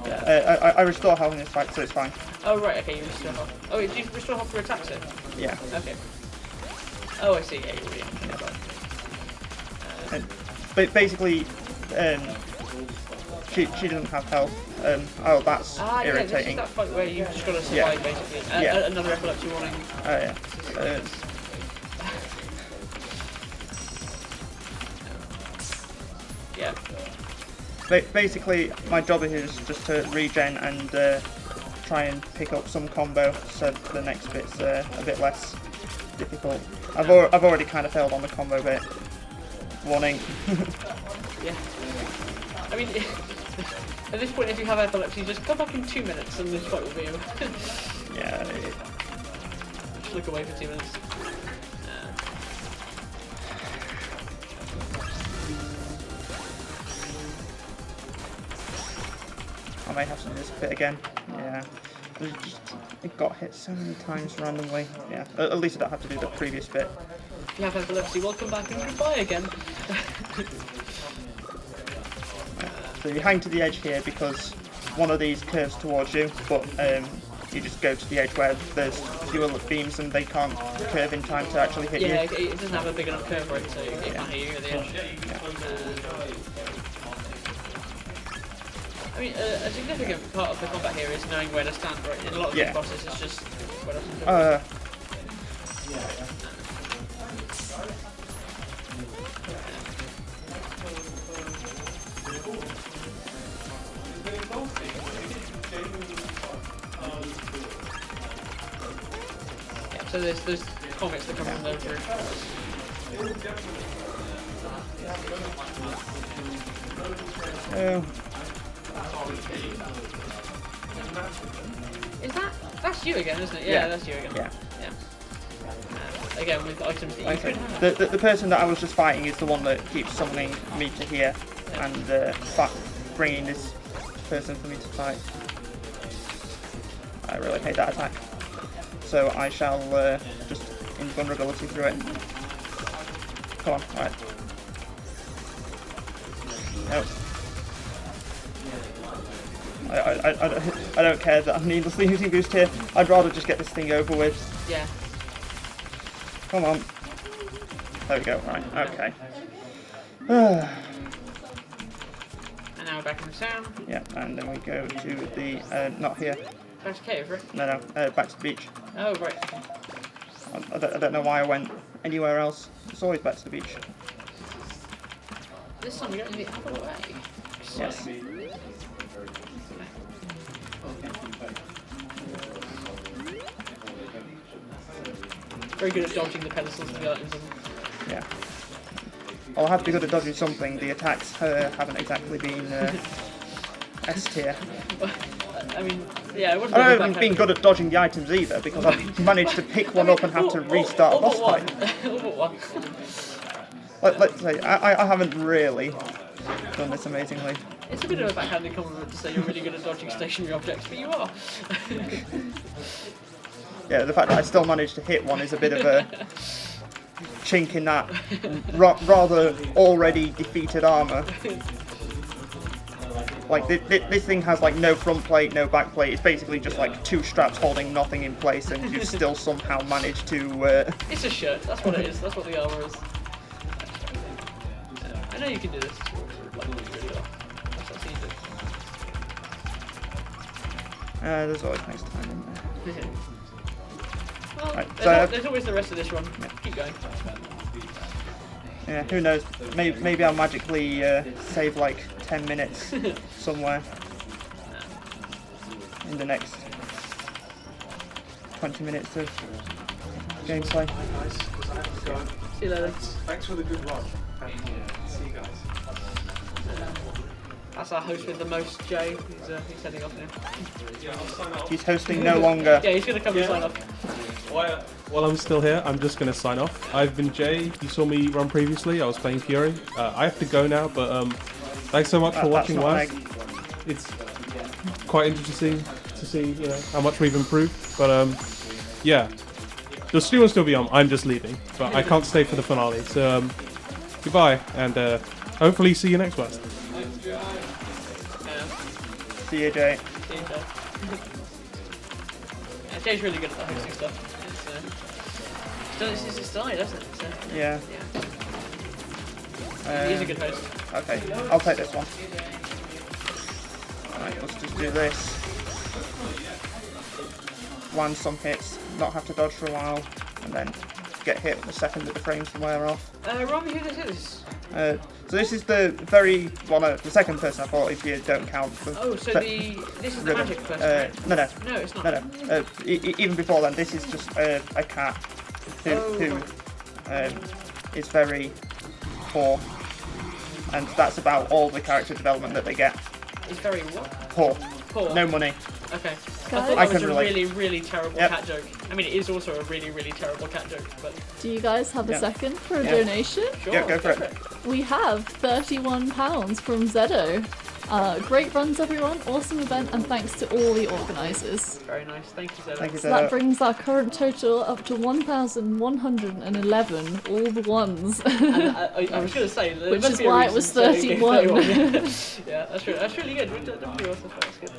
B: Yeah, I restore health in this fight, so it's fine.
C: Oh, right, okay, you restore health. Oh, wait, do you restore health for attacks then?
B: Yeah.
C: Okay. Oh, I see, yeah, you're really
B: And basically, she doesn't have health. Oh, that's
C: yeah, this is
B: irritating.
C: that fight where you just got to survive, basically.
B: Yeah.
C: Another epilepsy warning.
B: Oh yeah.
C: Yeah.
B: Basically, my job here is just to regen and try and pick up some combo, so the next bit's a bit less difficult. I've already kind of failed on the combo bit. Warning.
C: Yeah. I mean, at this point, if you have epilepsy, just come back in 2 minutes and this fight will be over.
B: Yeah.
C: Just look away for 2 minutes.
B: I may have some of this bit again. Yeah. It got hit so many times randomly. Yeah. At least I don't have to do the previous bit.
C: If you have epilepsy, welcome back and goodbye again.
B: So you hang to the edge here because one of these curves towards you, but you just go to the edge where there's fewer beams and they can't curve in time to actually hit you.
C: Yeah, it doesn't have a big enough curve, right, so it can't hit you at the edge. I mean, a significant part of the combat here is knowing where to stand, right? In a lot of these bosses, it's just where to stand. Yeah, so there's comics that come from those groups.
B: Oh.
C: Is that's you again, isn't it? Yeah,
B: Yeah.
C: that's you again.
B: Yeah.
C: Again with items that you
B: Okay.
C: could have.
B: The person that I was just fighting is the one that keeps summoning me to here and bringing this person for me to fight. I really hate that attack. So I shall just invulnerability through it. Come on, alright. Nope. I don't care that I'm needlessly using boost here. I'd rather just get this thing over with.
C: Yeah.
B: Come on. There we go, right, okay.
C: And now we're back in the town.
B: Yeah, and then we go to the, not here.
C: Back to cave, right?
B: No, back to the beach.
C: Oh, right.
B: I don't know why I went anywhere else. It's always back to the beach.
C: This time we're going the other way.
B: Yes. Very
C: good at dodging the pedestals for the items.
B: Yeah. I'll have to be good at dodging something. The attacks haven't exactly been S tier.
C: I mean, yeah, it wasn't.
B: I haven't been good at dodging the items either because I've managed to pick one up and have to restart a boss fight. Let's say I haven't really done this amazingly.
C: It's a bit of a backhanded compliment to say you're really good at dodging stationary objects, but you are.
B: Yeah, the fact that I still managed to hit one is a bit of a chink in that rather already defeated armour. Like, this thing has like no front plate, no back plate. It's basically just like two straps holding nothing in place, and you still somehow manage to...
C: It's a shirt, that's what it is, that's what the armour is. I know you can do this.
B: There's always next time in there.
C: Well,
B: Right,
C: there's always the rest of this run. Yeah. Keep going.
B: Yeah, who knows? Maybe I'll magically save like 10 minutes somewhere in the next 20 minutes of gameplay.
C: See you later.
D: Thanks for the good run. See you guys.
C: That's our host with the most, Jay. He's heading off now.
D: Yeah, I'll sign off.
B: He's hosting no longer.
C: Yeah, he's going to come and sign off.
D: While I'm still here, I'm just going to sign off. I've been Jay. You saw me run previously. I was playing Fury. I have to go now, but thanks so much for watching WASD. It's quite interesting to see, how much we've improved. But yeah, the stream will still be on. I'm just leaving, but I can't stay for the finale. So goodbye, and hopefully see you next WASD.
B: See you, Jay.
C: See you, Jay. Yeah, Jay's really good at the hosting stuff. It's his style, isn't it?
B: Yeah.
C: He's a good host.
B: Okay, I'll take this one. Alright, let's just do this. Land some hits, not have to dodge for a while, and then get hit the second that the frames wear off.
C: Robbie, who this is?
B: So this is the the second person I fought if you don't count.
C: Oh, so this is the magic person?
B: No.
C: No, it's not.
B: No. Even before then, this is just a cat who is very poor, and that's about all the character development that they get.
C: It's very what?
B: Poor.
C: No
B: money.
C: Okay.
B: I
C: I thought that was
B: can
C: a
B: relate.
C: really, really terrible cat joke. I mean, it is also a really, really terrible cat joke, but...
E: Do you guys have a second for a
B: Yeah.
E: donation?
C: Sure,
B: Yeah, go for it.
E: We have £31 from Zedo. Great runs, everyone. Awesome event, and thanks to all the organisers.
C: Very nice. Thank you, Zed.
B: Thank you,
E: So that
B: Zed.
E: brings our current total up to 1,111, all the ones.
C: And I was going to say, there
E: Which
C: must
E: is
C: be a
E: why it
C: reason
E: was
C: to say
E: 31.
C: 31. Yeah, that's really good. Definitely awesome. That's good.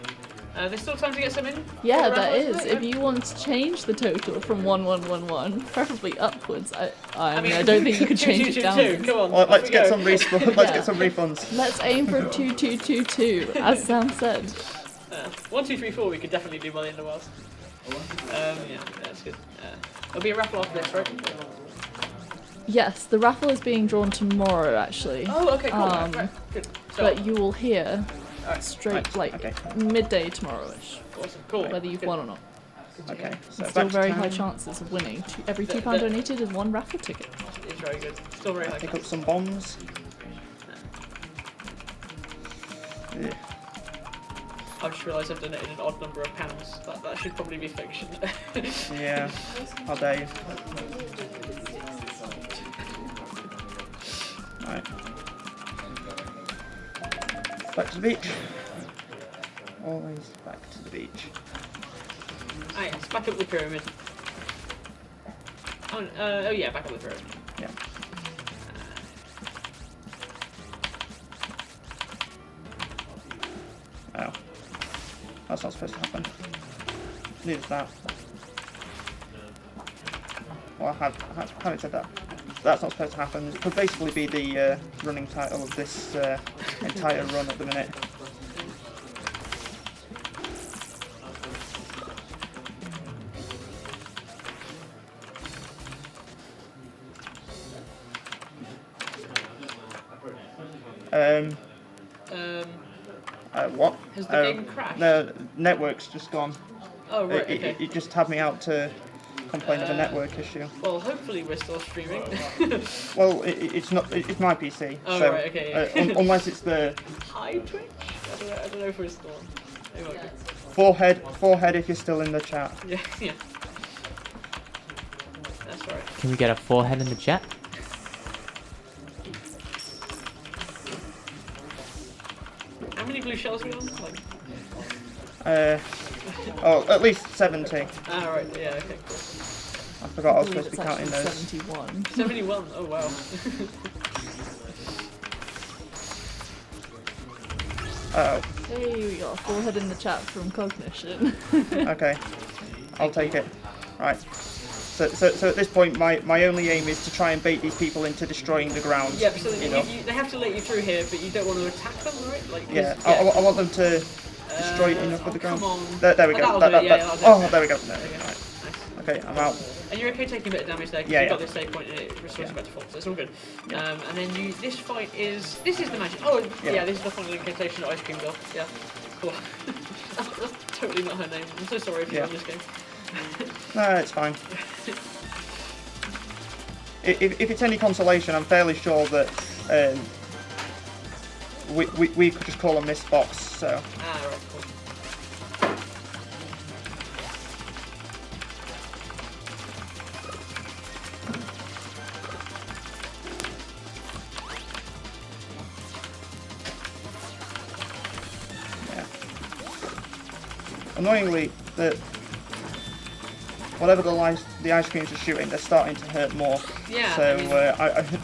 C: There's still time to get some in?
E: Yeah,
C: For
E: there
C: round
E: is.
C: one,
E: If you want to change the total from 1111, preferably upwards, I mean, I don't think you could change it down.
C: Come on.
B: Well, let's
C: off we
B: get
C: go.
B: some let's get some refunds.
E: Let's aim for 2222, as Sam said.
C: 1, 2, 3, 4. We could definitely do by the end of WASD. Yeah, that's good. There'll be a raffle after this, right?
E: Yes, the raffle is being drawn tomorrow, actually.
C: Oh, okay, cool. Right. Good. So,
E: But you will hear
C: Alright.
E: straight, like,
B: Okay.
E: midday tomorrow-ish,
C: awesome. Cool.
E: whether you've won or not.
B: Okay, so
E: Still
B: back to
E: very
B: town.
E: high chances of winning. Every £2 donated is one raffle ticket.
C: It's very good. Still very high.
B: Pick up some bombs. Yeah.
C: I've just realised I've donated an odd number of pounds. That should probably be fiction.
B: Yeah. How dare you? Right. Back to the beach. Always back to the beach.
C: Ah, yes, back up the pyramid. Oh yeah, back up the pyramid.
B: Yeah. Oh. That's not supposed to happen. Neither that. Well, having said that, that's not supposed to happen. It could basically be the running title of this entire run at the minute. What?
C: Has the game crashed?
B: The network's just gone.
C: Oh right, okay.
B: It just had me out to complain of a network issue.
C: Well, hopefully we're still streaming.
B: Well, it's not. It's my PC.
C: Oh,
B: so,
C: right, okay, yeah.
B: Unless it's the
C: Hi Twitch? I don't know if we're still on. It might be.
B: forehead if you're still in the chat.
C: Yeah, yeah. That's right.
A: Can we get a forehead in the chat?
C: How many blue shells are we on? Like,
B: Oh, at least 70.
C: ah, right, yeah, okay, cool.
B: I forgot I was
E: believe
B: supposed to be
E: it's
B: counting
E: actually
B: those.
E: 71.
C: 71, oh wow.
B: Oh,
E: Hey, we got a forehead in the chat from Cognition.
B: okay. I'll take it. Right. So at this point, my only aim is to try and bait these people into destroying the ground.
C: Yeah, so
B: you know?
C: they have to let you through here, but you don't want to attack them, right? Like, 'cause-
B: Yeah, I want them to destroy enough of the ground.
C: Come on.
B: There we go.
C: That'll do it, yeah, that'll do
B: Oh,
C: it.
B: there we go.
C: There we go.
B: Right.
C: Nice.
B: Okay, I'm out.
C: And you're okay taking a bit of damage there because
B: Yeah,
C: you've got
B: yeah.
C: this save point and it restores you back to full, so it's all good.
B: Yeah.
C: And then this fight is this is the magic. Oh yeah,
B: Yeah.
C: this is the final incantation of Ice Cream Girl. Yeah, cool. that's totally not her name. I'm so sorry if you're
B: Yeah.
C: on this game.
B: No, it's fine. If it's any consolation, I'm fairly sure that we could just call them Miss Fox. So
C: Ah right, cool.
B: yeah. Annoyingly, whatever the ice creams are shooting, they're starting to hurt more.
C: Yeah.
B: So
C: I mean,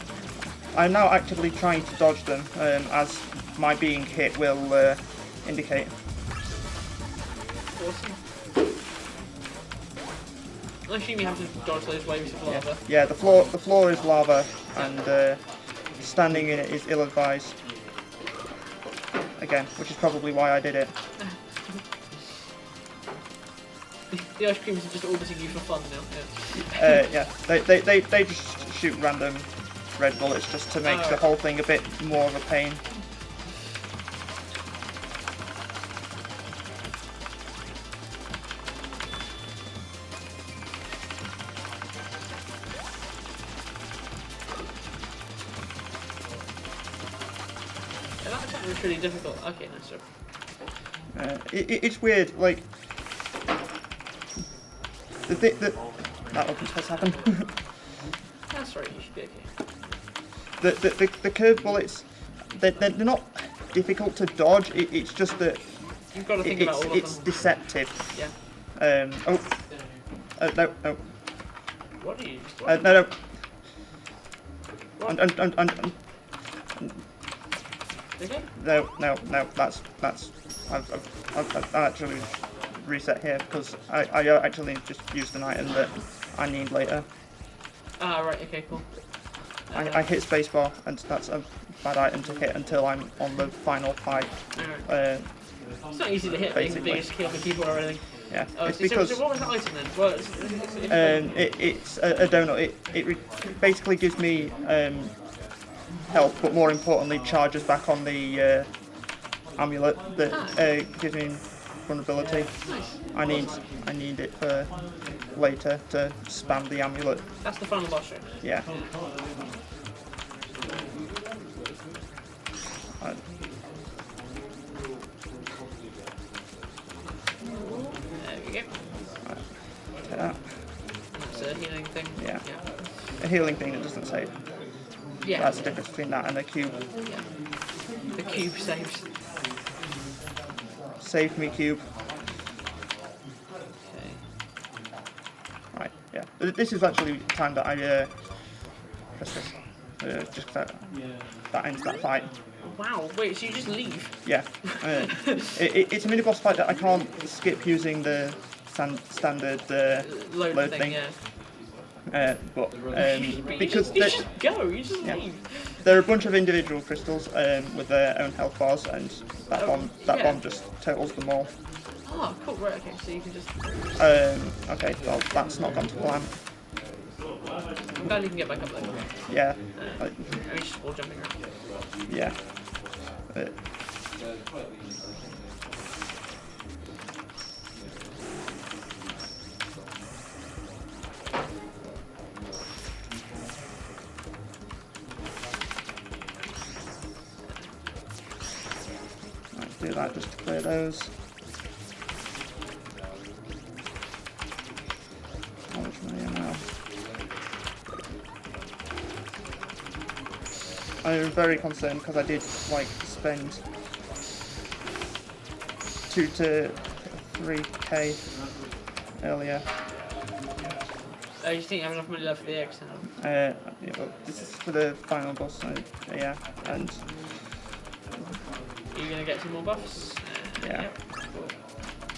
B: I'm now actively trying to dodge them, as my being hit will indicate.
C: awesome. I assume you have to dodge those waves of lava.
B: Yeah, the floor is lava, and standing in it is ill-advised. Again, which is probably why I did it.
C: The ice creams are just orbiting you for fun now. Yeah.
B: Yeah, they just shoot random red bullets just to make the whole thing a bit more of a pain.
C: Yeah, that attack was really difficult. Okay, nice job.
B: It's weird, like that wasn't supposed to happen.
C: That's right, you should be okay.
B: The curved bullets, they're not difficult to dodge. It's just that
C: You've got to think about all of
B: it's
C: them.
B: deceptive.
C: Yeah.
B: No.
C: What are you?
B: No.
C: What?
B: And
C: Okay.
B: no. That's I've actually reset here because I actually just used an item that I need later.
C: Ah, right. Okay, cool.
B: I hit spacebar, and that's a bad item to hit until I'm on the final fight.
C: Alright. It's not easy to hit being the
B: basically.
C: biggest kill for people or anything.
B: Yeah,
C: Oh,
B: it's
C: so
B: because
C: what was the item then? Well,
B: it's a donut. It basically gives me health, but more importantly, charges back on the amulet that gives me vulnerability.
C: Nice.
B: I need it for later to spam the amulet.
C: That's the final boss, right?
B: Yeah.
C: There we go.
B: Take that.
C: That's a healing thing.
B: Yeah. A healing thing that doesn't save.
C: Yeah.
B: That's the difference between that and a cube.
C: Yeah. The cube saves.
B: Save me, cube.
C: Okay.
B: Right, yeah. This is actually the time that I press this. Just that ends that fight.
C: Wow, wait, so you just leave?
B: Yeah. It's a mini boss fight that I can't skip using the standard load thing.
C: Yeah.
B: But
C: But
B: because
C: you just go, you just leave.
B: there are a bunch of individual crystals with their own health bars, and that bomb just totals them all.
C: Oh, cool, right, okay, so you can just...
B: Okay, well, that's not gone to plan.
C: I'm glad you can get back up there.
B: Yeah.
C: Are you just wall jumping around?
B: Yeah. Right, do that just to clear those. How much money am I now? I'm very concerned because I did spend 2 to 3k earlier.
C: Oh, you think you have enough money left for the eggs now?
B: Yeah, well, this is for the final boss, so, yeah, and
C: Are you going to get some more buffs?
B: Yeah.
C: Yep, cool.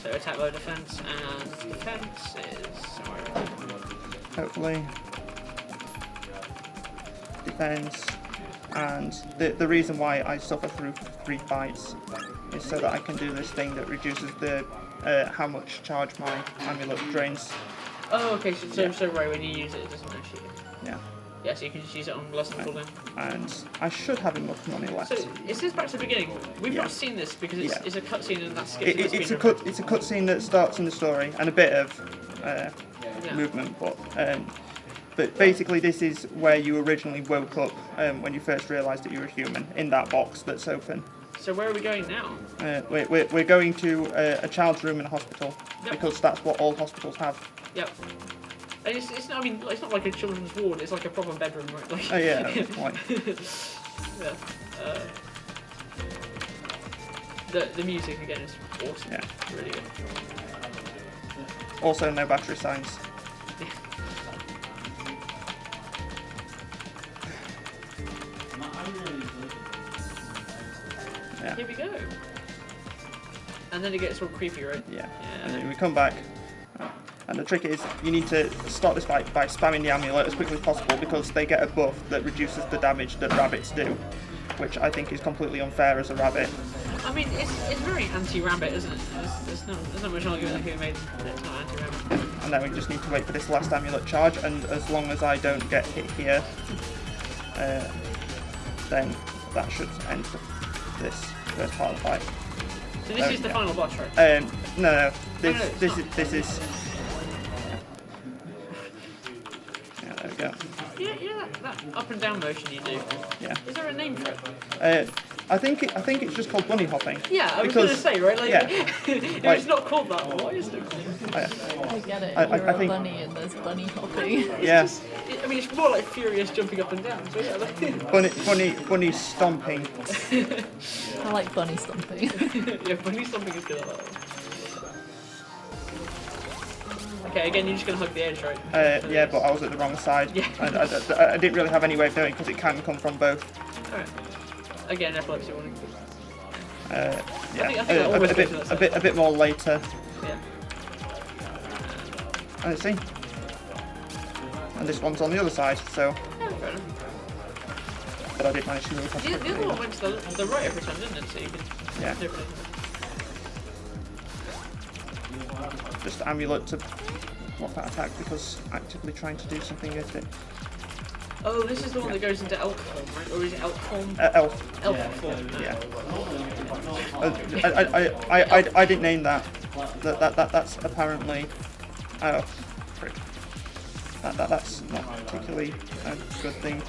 C: So attack, low defense, and defense is somewhere around.
B: hopefully defense. And the reason why I suffer through 3 fights is so that I can do this thing that reduces the how much charge my amulet drains.
C: Oh, okay, so right, when you use it, it doesn't actually...
B: Yeah.
C: Yeah, so you can just use it on less than cooldown.
B: And I should have enough money left.
C: So, it says back to the beginning. We've
B: Yeah.
C: not seen this because it's,
B: Yeah.
C: it's a cutscene and that's skipped.
B: It's a cutscene that starts in the story and a bit of movement, but basically this is where you originally woke up when you first realised that you were human, in that box that's open.
C: So where are we going now?
B: We're going to a child's room in a hospital,
C: Yep.
B: because that's what all hospitals have.
C: Yep. And it's not, I mean, it's not like a children's ward, it's like a proper bedroom, right? Like,
B: Oh yeah, like,
C: yeah. The music again is awesome.
B: Yeah.
C: Really good.
B: also no battery signs. Yeah.
C: Here we go. And then it gets all creepy, right?
B: Yeah.
C: Yeah.
B: And then we come back. And the trick is, you need to start this fight by spamming the amulet as quickly as possible, because they get a buff that reduces the damage that rabbits do, which I think is completely unfair as a rabbit.
C: I mean, it's very anti-rabbit, isn't it? There's not much argument who made it. It's not anti-rabbit.
B: And then we just need to wait for this last amulet charge, and as long as I don't get hit here, then that should end this first part of the fight.
C: So this is the final boss, right?
B: No, this
C: no, it's
B: this
C: not.
B: is this is. Yeah, there we go.
C: Yeah, that up and down motion you do.
B: Yeah.
C: Is there a name for it?
B: I think it's just called bunny hopping.
C: Yeah, I was
B: because,
C: going to say, right? Like,
B: yeah,
C: if
B: like-
C: it's not called that, why is it called that?
E: I get it.
B: I
E: You're a
B: think-
E: bunny and there's bunny hopping.
B: Yes,
C: I mean, it's more like furious jumping up and down. So yeah, like,
B: bunny stomping.
E: I like bunny stomping.
C: yeah, bunny stomping is good. I like that. Okay, again, you're just gonna hug the edge, right?
B: Yeah, but I was at the wrong side.
C: Yeah.
B: And I didn't really have any way of doing it because it can come from both.
C: Alright. Again, epilepsy warning.
B: Yeah,
C: I think that almost goes to that side.
B: a bit more later.
C: Yeah.
B: And see, and this one's on the other side, so.
C: Yeah, fair enough.
B: But I did manage to move across
C: The
B: quickly.
C: other one went to the right every time, didn't it? So you could.
B: Yeah. just amulet to block that attack because actively trying to do something against it.
C: Oh, this is the one that goes into elk form, right? Or is it elk form?
B: Elf.
C: Elf form.
B: Yeah. I didn't name that. That's apparently. Oh, frick. That's not particularly a good thing.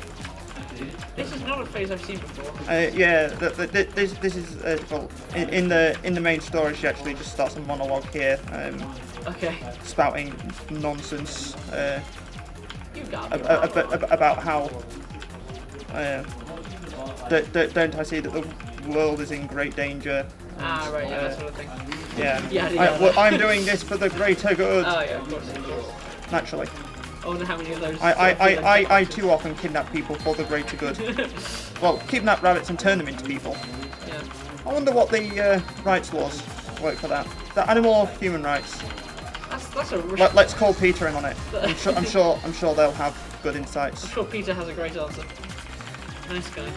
C: This is not a phase I've seen before.
B: Yeah, this is well in the main story. She actually just starts a monologue here,
C: Okay.
B: spouting nonsense
C: You got it.
B: about how don't I see that the world is in great danger?
C: Ah, right, yeah, that sort of thing.
B: Yeah.
C: Yeah.
B: Well, I'm doing this for the greater good.
C: Oh, yeah, of course.
B: Naturally.
C: I wonder how many of those.
B: I too often kidnap people for the greater good. Well, kidnap rabbits and turn them into people.
C: Yeah.
B: I wonder what the rights laws work for that. The animal or human rights?
C: That's a.
B: Let's call Peter in on it. I'm sure they'll have good insights.
C: I'm sure Peter has a great answer. Nice guy.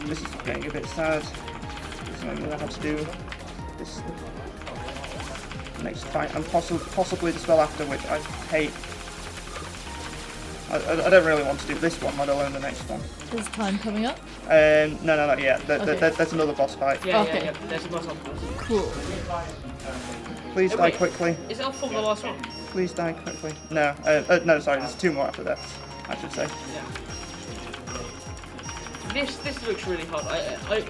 B: This is getting a bit sad. So I'm gonna have to do this next fight and possibly the spell after, which I hate. I don't really want to do this one, let alone the next one.
E: Is time coming up?
B: No, not yet.
E: Okay.
B: There's another boss fight.
C: Yeah,
E: Okay.
C: yeah. There's a boss on this.
E: Cool.
B: Please die quickly.
C: Is elf form the last one?
B: Please die quickly. No, no, sorry. There's 2 more after this, I should say.
C: Yeah. This looks really hard.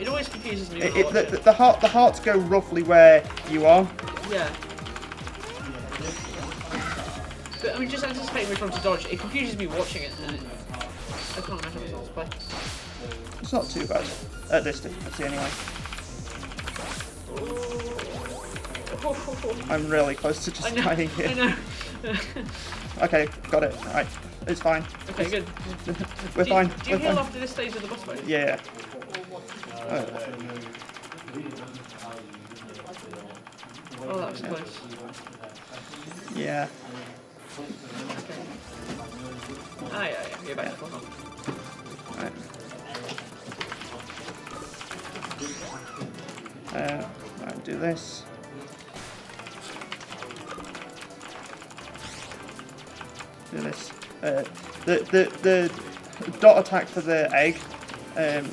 C: It always confuses me. When I watch it.
B: The hearts go roughly where you are.
C: Yeah. But I mean, just anticipating which one to dodge, it confuses me watching it, and I can't imagine what it's play.
B: It's not too bad at this difficulty anyway. I'm really close to just dying here.
C: I know.
B: Okay, got it. Right, it's fine.
C: Okay, good.
B: We're fine.
C: Do you
B: We're
C: heal
B: fine.
C: after this stage of the boss fight?
B: Yeah.
C: Oh, that was close.
B: Yeah.
C: Okay. Ah, yeah. You're back to full health.
B: Right. Right, do this. Do this. The dot attack for the egg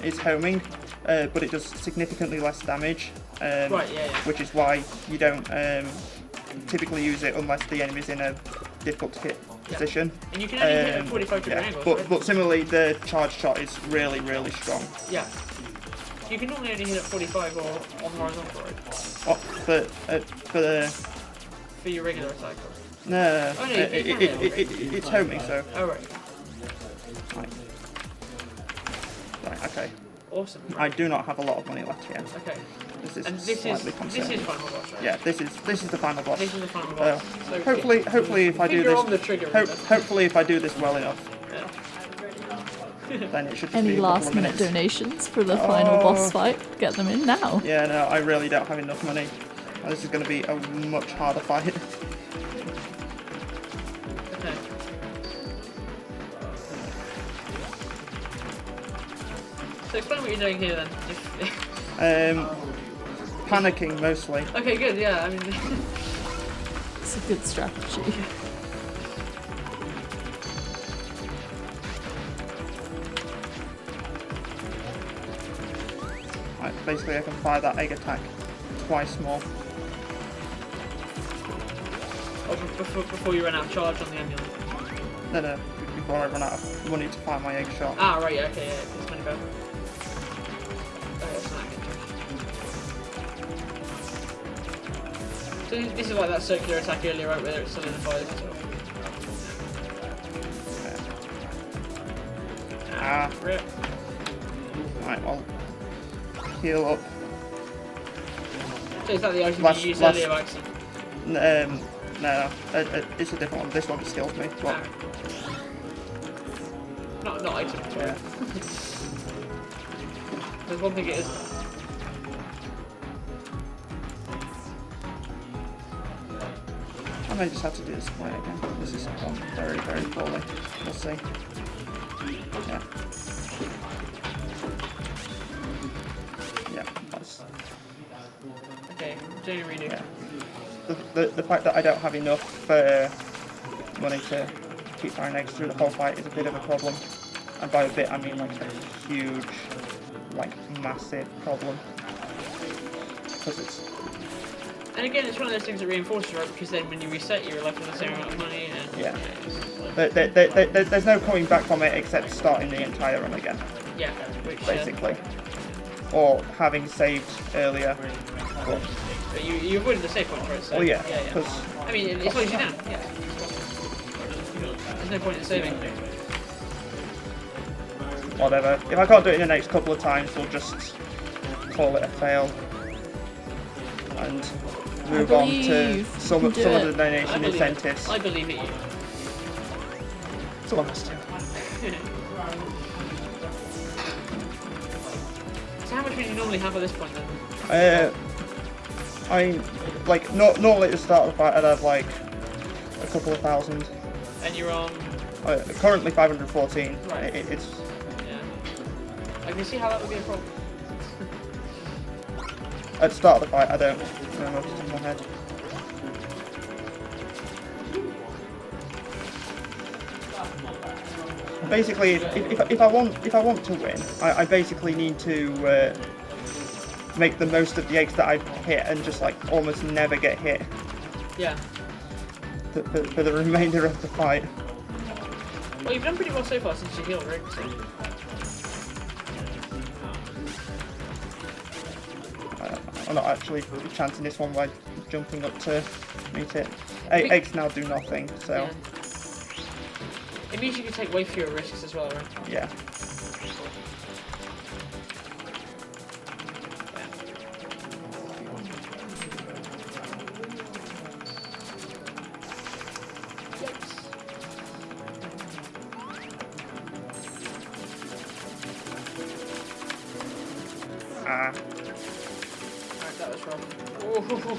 B: is homing, but it does significantly less damage.
C: Right, yeah.
B: Which is why you don't typically use it unless the enemy's in a difficult to hit position.
C: And you can only hit at 45 degree angles, right?
B: But similarly, the charge shot is really, really strong.
C: Yeah. You can normally only hit at 45 or on horizontal, right?
B: Oh, for the
C: For your regular attack.
B: no,
C: Oh, no, you can hit it.
B: it's homing, so
C: Oh, right.
B: right, okay.
C: Awesome.
B: I do not have a lot of money left here.
C: Okay.
B: This is
C: And this
B: slightly
C: is
B: concerning.
C: final boss, right?
B: Yeah, this is the final boss.
C: This is the final boss. So
B: Hopefully, if I do
C: finger
B: this,
C: on the trigger.
B: hopefully, if I do this well enough,
C: Yeah.
B: then it should just
E: Any
B: be a couple of
E: last minute
B: minutes.
E: donations for the final boss fight? Get them in now.
B: Yeah, no, I really don't have enough money. This is going to be a much harder fight.
C: Okay. So explain what you're doing here then.
B: Panicking mostly.
C: Okay, good. Yeah, I mean.
E: It's a good strategy.
B: Right, basically, I can fire that egg attack twice more.
C: Oh, before you run out of charge on the amulet.
B: No, before I run out of money to fire my egg shot.
C: Ah, right. Yeah, okay. Yeah, it's money better. So this is like that circular attack earlier, right, where it solidifies and stuff.
B: Ah.
C: Rip.
B: Right, well, heal up.
C: So is that the item
B: Last-
C: you used
B: last-
C: earlier by accident?
B: No, it's a different one. This one just heals me. Well,
C: Ah. Not item.
B: yeah.
C: There's one thing it is.
B: I may just have to do this way again. This is gone very, very poorly. We'll see. Yeah. Yeah, that's...
C: Okay, Jane redo.
B: Yeah. The fact that I don't have enough money to keep firing eggs through the whole fight is a bit of a problem. And by a bit, I mean like a huge, like massive problem. Because it's...
C: And again, it's one of those things that reinforces, right? Because then when you reset, you're left with the same amount of money. And
B: Yeah.
C: It's
B: There's no coming back from it except starting the entire run again,
C: yeah, which
B: basically. Or having saved earlier. But,
C: but you avoided the save points, right? So,
B: well, yeah,
C: yeah.
B: because...
C: I mean, it slows you down. Yeah. There's no point in saving.
B: Whatever. If I can't do it in the next couple of times, we'll just call it a fail. And move on to some of the donation incentives.
C: I believe it.
B: It's all I must do.
C: So how much would you normally have at this point then?
B: Normally at the start of the fight I'd have like a couple of thousand.
C: And you're on...
B: Currently 514.
C: Right.
B: It's...
C: Yeah. I can see how that would be a problem.
B: At the start of the fight I don't know what's in my head. Basically, if I want to win, I basically need to make the most of the eggs that I've hit and just like almost never get hit
C: Yeah.
B: for the remainder of the fight.
C: Well, you've done pretty well so far since you healed, right? So...
B: I'm not actually chancing this one by jumping up to meet it. Eggs now do nothing, so
C: Yeah. It means you can take way fewer risks as well, right?
B: yeah.
C: Alright, that was wrong.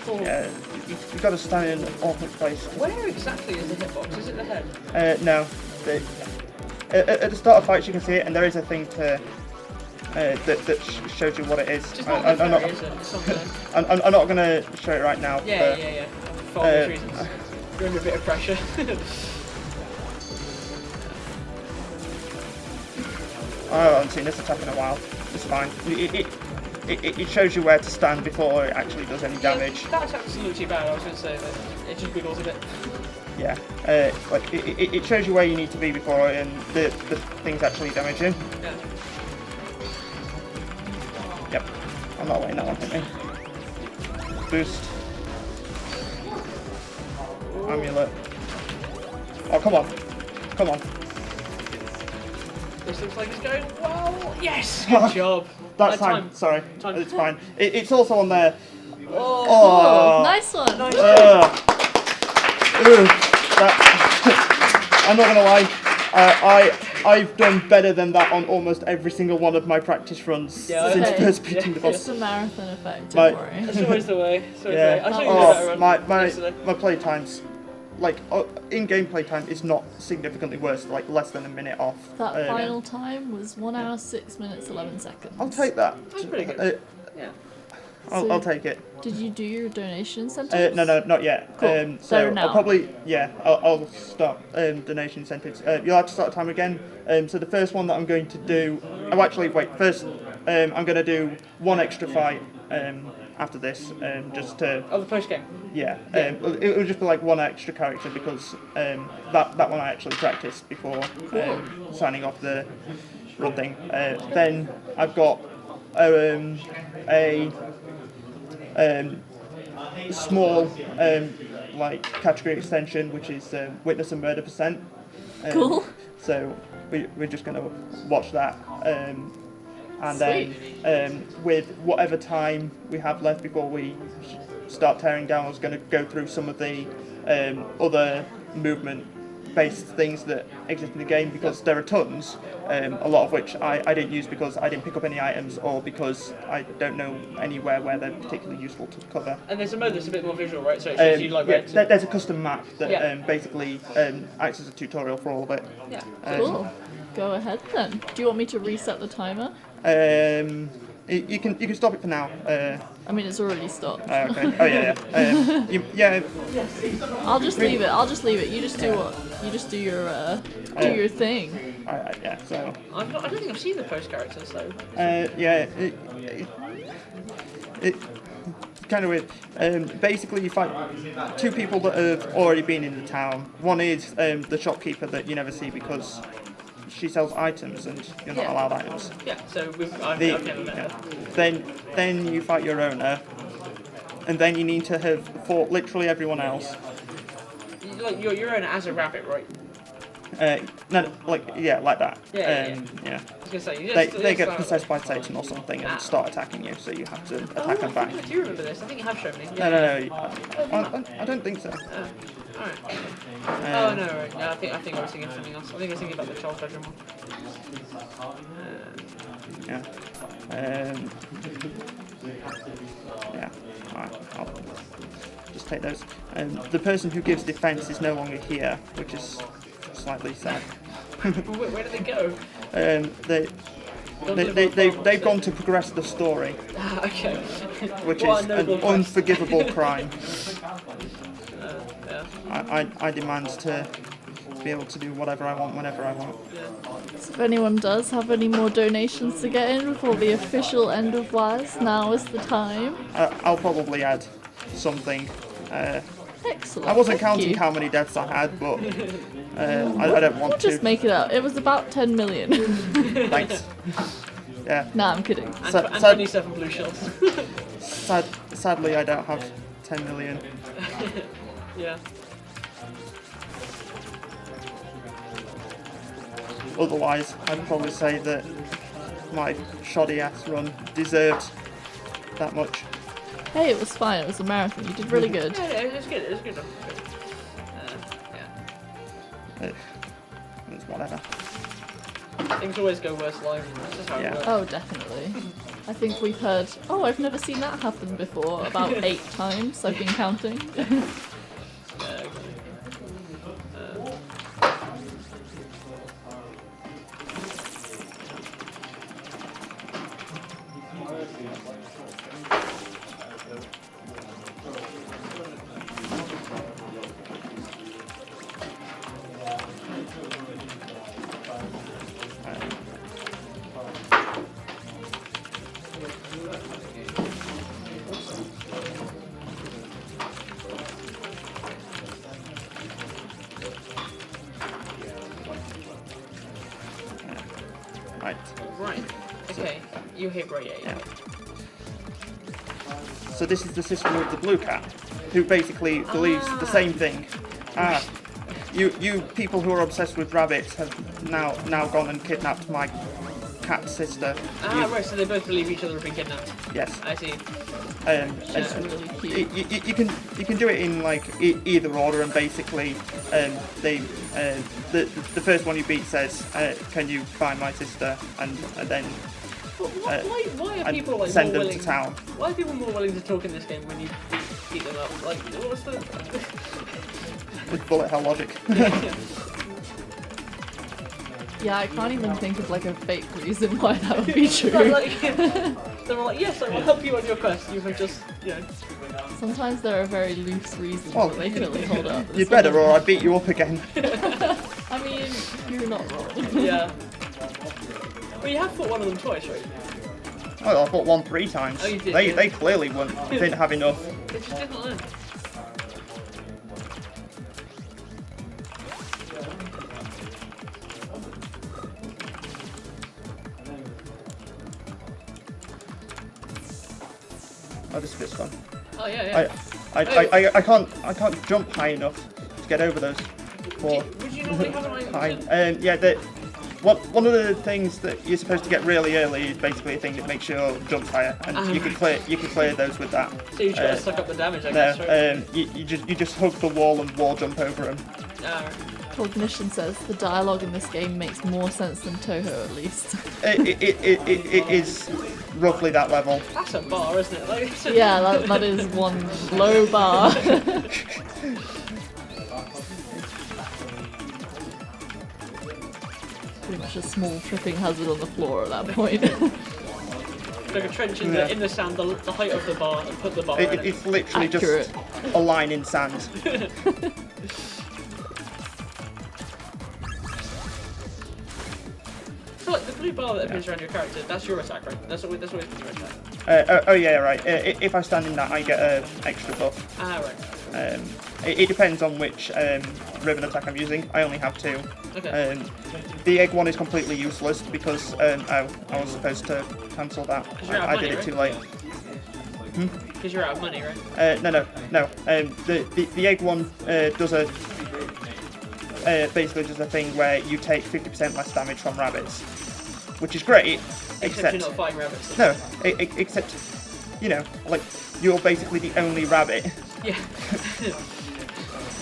C: Oh.
B: Yeah, you've got to stand in an awkward place.
C: Where exactly is the hitbox? Is it the head?
B: No. At the start of fights you can see it, and there is a thing to that shows you what it is.
C: Just not I'm
B: not going to show it right now.
C: Yeah. For obvious reasons. You're under a bit of pressure.
B: I haven't seen this attack in a while. It's fine. It shows you where to stand before it actually does any damage.
C: Yeah, that attack doesn't look too bad, I was going to say, but it just wiggles a bit.
B: Yeah, it shows you where you need to be before the thing's actually damage you.
C: Yeah.
B: Yep, I'm not letting that one hit me. Boost.
C: Ooh.
B: Amulet. Oh, come on. Come on.
C: This looks like it's going well. Yes! Good job.
B: That's time. Sorry.
C: Time.
B: It's fine. It's also on there.
E: Oh, nice one.
C: Nice.
B: I'm not gonna lie. I've done better than that on almost every single one of my practice runs since first beating the boss.
E: It's the marathon effect, don't worry.
C: That's always the way.
B: Yeah.
C: I thought you did that run
B: My play times, like in-game play time, is not significantly worse. Like less than a minute off.
E: That final time was 1 hour 6 minutes 11 seconds.
B: I'll take that.
C: That's pretty good.
B: Yeah.
E: So
B: I'll take it.
E: Did you do your donation incentives?
B: No, not yet.
E: Cool.
B: So
E: now.
B: I'll probably, I'll start donation incentives. You'll have to start a timer again. So the first one that I'm going to do, first I'm going to do one extra fight after this, just to...
C: Oh, the post game?
B: Yeah, it will just be like one extra character because that one I actually practiced before signing off the run thing. Then I've got a small like category extension, which is witness and murder percent.
E: Cool.
B: So we're just going to watch that, and then with whatever time we have left before we start tearing down, I was going to go through some of the other movement based things that exist in the game, because there are tons, a lot of which I didn't use because I didn't pick up any items or because I don't know anywhere where they're particularly useful to cover.
C: And there's a mode that's a bit more visual, right? So it shows you like
B: there's a custom map that
C: Yeah.
B: Basically acts as a tutorial for all of it.
C: Yeah.
E: Cool. Go ahead then. Do you want me to reset the timer?
B: You can stop it for now.
E: I mean, it's already stopped.
B: Okay. Oh yeah. Yeah.
E: I'll just leave it. I'll just leave it. You just do what? You just do your thing.
B: Yeah. So.
C: I don't think I've seen the post characters though.
B: Yeah. It's kind of weird. Basically, you fight two people that have already been in the town. One is the shopkeeper that you never see because she sells items and you're not allowed items.
C: Yeah, so I've never met her.
B: Then you fight your owner, and then you need to have fought literally everyone else.
C: Like your owner as a rabbit, right?
B: No, like that.
C: Yeah.
B: Yeah.
C: I was gonna say,
B: They get possessed by Satan or something and start attacking you, so you have to attack them back.
C: I do remember this. I think you have shown me.
B: No. I don't think so.
C: Alright. Oh no, right. No, I think I was thinking of something else. I think I was thinking about the child's bedroom one.
B: Yeah. Yeah. Alright, I'll just take those. The person who gives defense is no longer here, which is slightly sad.
C: Where did they go?
B: They've gone to progress the story,
C: Okay.
B: which
C: What
B: is
C: a
B: an
C: noble quest.
B: unforgivable crime.
C: Yeah.
B: I demand to be able to do whatever I want whenever I want.
E: So if anyone does have any more donations to get in before the official end of WASD, now is the time.
B: I'll probably add something.
E: Excellent.
B: I wasn't
E: thank
B: counting
E: you.
B: how many deaths I had, but I don't want
E: We'll
B: to.
E: just make it up. It was about 10 million.
B: Thanks. Yeah.
E: Nah, I'm kidding.
C: And,
B: So-
C: and
B: so-
C: 27 blue shells.
B: Sadly, I don't have 10 million.
C: Yeah.
B: Otherwise, I'd probably say that my shoddy ass run deserved that much.
E: Hey, it was fine. It was a marathon. You did really good.
C: Yeah, it was good. It was good. Yeah.
B: It's whatever.
C: Things always go worse live. That's just how
B: Yeah.
C: it works.
E: Oh, definitely. I think we've heard. Oh, I've never seen that happen before. About 8 times I've been counting.
B: Right.
C: Right. Okay. You hit right, yeah.
B: So this is the sister of the blue cat, who basically believes the same thing. You people who are obsessed with rabbits have now gone and kidnapped my cat sister.
C: Right. So they both believe each other have been kidnapped.
B: Yes.
C: I see.
E: That's really cute.
B: You can do it in like either order, and basically the first one you beat says, "Can you find my sister?" and then
C: But why are
B: and
C: people like
B: send
C: more
B: them
C: willing?
B: to town.
C: Why are people more willing to talk in this game when you beat them up? Like, what's the?
B: With bullet hell logic.
E: Yeah, I can't even think of like a fake reason why that would be true.
C: Like, they were like, yes, I will help you on your quest. You have just,
E: Sometimes there are very loose reasons
B: Well,
E: that they really hold up.
B: You better, or I beat you up again.
E: I mean, you're not wrong.
C: Yeah. Well, you have fought one of them twice, right?
B: Well, I fought one 3 times.
C: Oh, you did,
B: They
C: yeah.
B: they clearly didn't have enough.
C: They just didn't learn.
B: Oh, this bit's fun.
C: Oh yeah.
B: I can't jump high enough to get over those.
C: Would you normally have an
B: High.
C: item?
B: Yeah, one of the things that you're supposed to get really early is basically a thing that makes your jump higher, and you can clear those with that.
C: So you try to suck up the damage, I guess, right?
B: No, you just hug the wall and wall jump over them.
C: Alright.
E: Cognition says the dialogue in this game makes more sense than Toho, at least.
B: It is roughly that level.
C: That's a bar, isn't it? Like,
E: Yeah, that is one low bar. Pretty much a small tripping hazard on the floor at that point.
C: like a trench in the sand, the height of the bar, and put the bar in it.
B: It's literally
E: Accurate.
B: just a line in sand.
C: So like the blue bar that appears around your character, that's your attack, right? That's always been your attack.
B: Oh yeah, right. If I stand in that, I get an extra buff.
C: Ah, right.
B: It depends on which ribbon attack I'm using. I only have 2.
C: Okay.
B: The egg one is completely useless because I was supposed to cancel that. I did it too late.
C: Because you're out of money, right?
B: No. The egg one does a basically just a thing where you take 50% less damage from rabbits, which is great.
C: Except you're not fighting rabbits.
B: No, except like you're basically the only rabbit.
C: Yeah.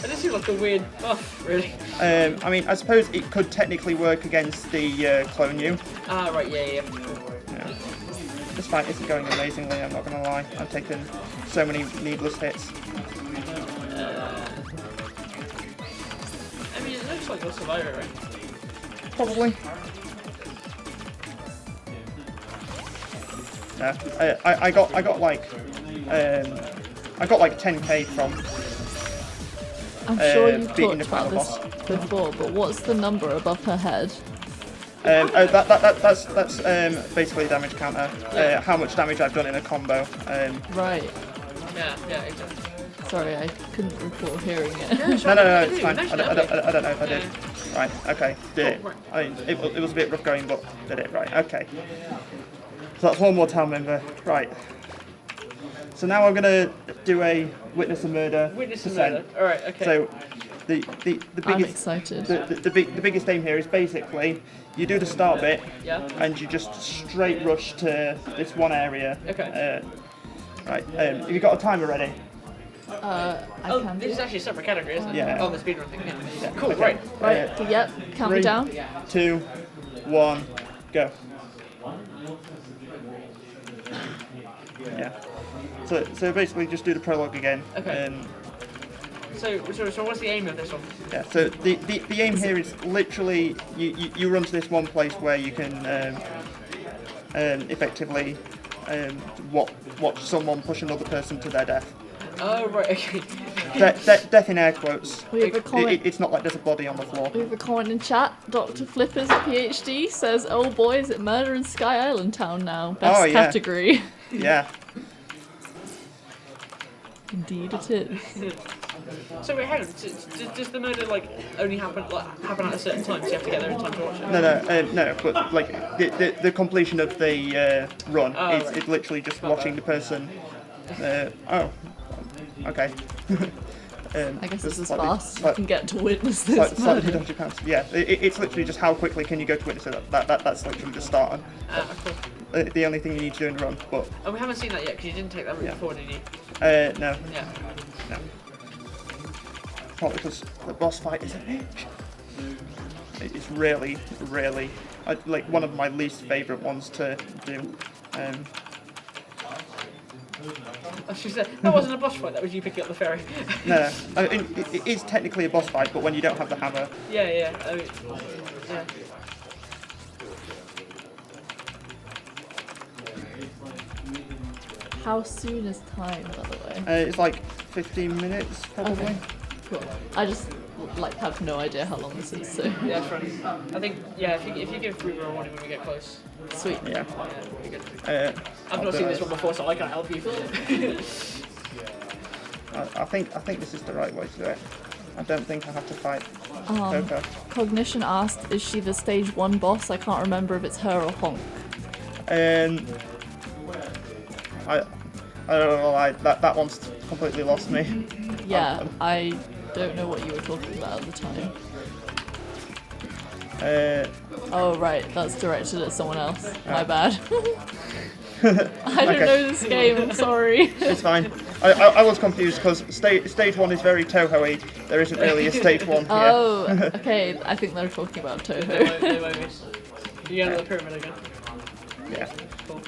C: It does seem like a weird buff, really.
B: I mean, I suppose it could technically work against the clone you.
C: Ah, right, yeah.
B: This fight isn't going amazingly, I'm not gonna lie. I've taken so many needless hits.
C: I mean, it looks like you'll survive it, right?
B: Probably. Yeah, I got like 10k from.
E: I'm sure you've
B: beating
E: talked
B: the
E: about
B: final
E: this before, but what's the number above her head?
B: That's basically a damage counter. How much damage I've done in a combo.
E: Right.
C: Yeah, exactly.
E: Sorry, I couldn't recall hearing it.
B: No, it's fine. I don't know if I did. Right, okay, did it. I mean, it was a bit rough going, but did it. Right, okay. So that's one more town member. Right. So now I'm gonna do a witness a murder.
C: Witness a
B: percent.
C: murder. All right, okay.
B: So the biggest
E: I'm excited.
B: the biggest aim here is basically you do the start bit
C: Yeah.
B: and you just straight rush to this one area.
C: Okay.
B: Right. Have you got a timer ready?
E: I can
C: This is actually a separate category, isn't it?
B: Yeah.
C: Oh, the speedrun thing. Yeah. Cool.
B: Okay.
C: Right.
E: Right, yep, count me
B: 3,
E: down.
B: 2, 1, go. Yeah. So basically just do the prologue again.
C: Okay. So what's the aim of this one?
B: Yeah. So the aim here is literally you run to this one place where you can effectively watch someone push another person to their death.
C: Oh, right, okay.
B: Death in air quotes.
E: We have a comment.
B: It's not like there's a body on the floor.
E: We have a comment in chat. Dr. Flippers PhD says, "Oh boy, is it murder in Sky Island Town now? Best
B: Oh, yeah.
E: category."
B: Yeah.
E: Indeed, it is.
C: So wait, hang on. Does the murder only happen at a certain time? So you have to get there in time to watch it?
B: No. But like the completion of the run is
C: right.
B: it's literally just watching the person. Okay.
E: I guess it's as
B: slightly-
E: fast as you can get to witness this
B: Slightly
E: murder.
B: dodgy pants. Yeah, it's literally just how quickly can you go to witness it. That's literally the start.
C: Cool.
B: The only thing you need to do in the run. But
C: Oh, we haven't seen that yet because you didn't take that route before, did you?
B: no.
C: Yeah.
B: Not because the boss fight is a bitch. It's really like one of my least favourite ones to do.
C: She said that wasn't a boss fight. That was you picking up the ferry.
B: No, it is technically a boss fight, but when you don't have the hammer.
C: Yeah. Yeah.
E: How soon is time, by the way?
B: It's like 15 minutes, probably.
E: Okay. Cool. I just have no idea how long this is, so
C: Yeah, that's right. I think if you give Ruby a warning when we get close.
E: sweet.
B: Yeah.
C: We'll be good. I've
B: I'll
C: not
B: do
C: seen
B: it.
C: this one before, so I can't help you.
B: I think this is the right way to do it. I don't think I have to fight Coco.
E: Cognition asked, "Is she the stage 1 boss? I can't remember if it's her or Honk."
B: I don't know. That one's completely lost me.
E: Yeah, I don't know what you were talking about at the time. Oh right, that's directed at someone else. My bad. I don't know this game. I'm sorry.
B: It's fine. I was confused because stage 1 is very Toho-y. There isn't really a stage 1 here.
E: Oh, okay. I think they're talking about Toho.
C: They won't be. You go to the pyramid again.
B: Yeah.
C: Cool.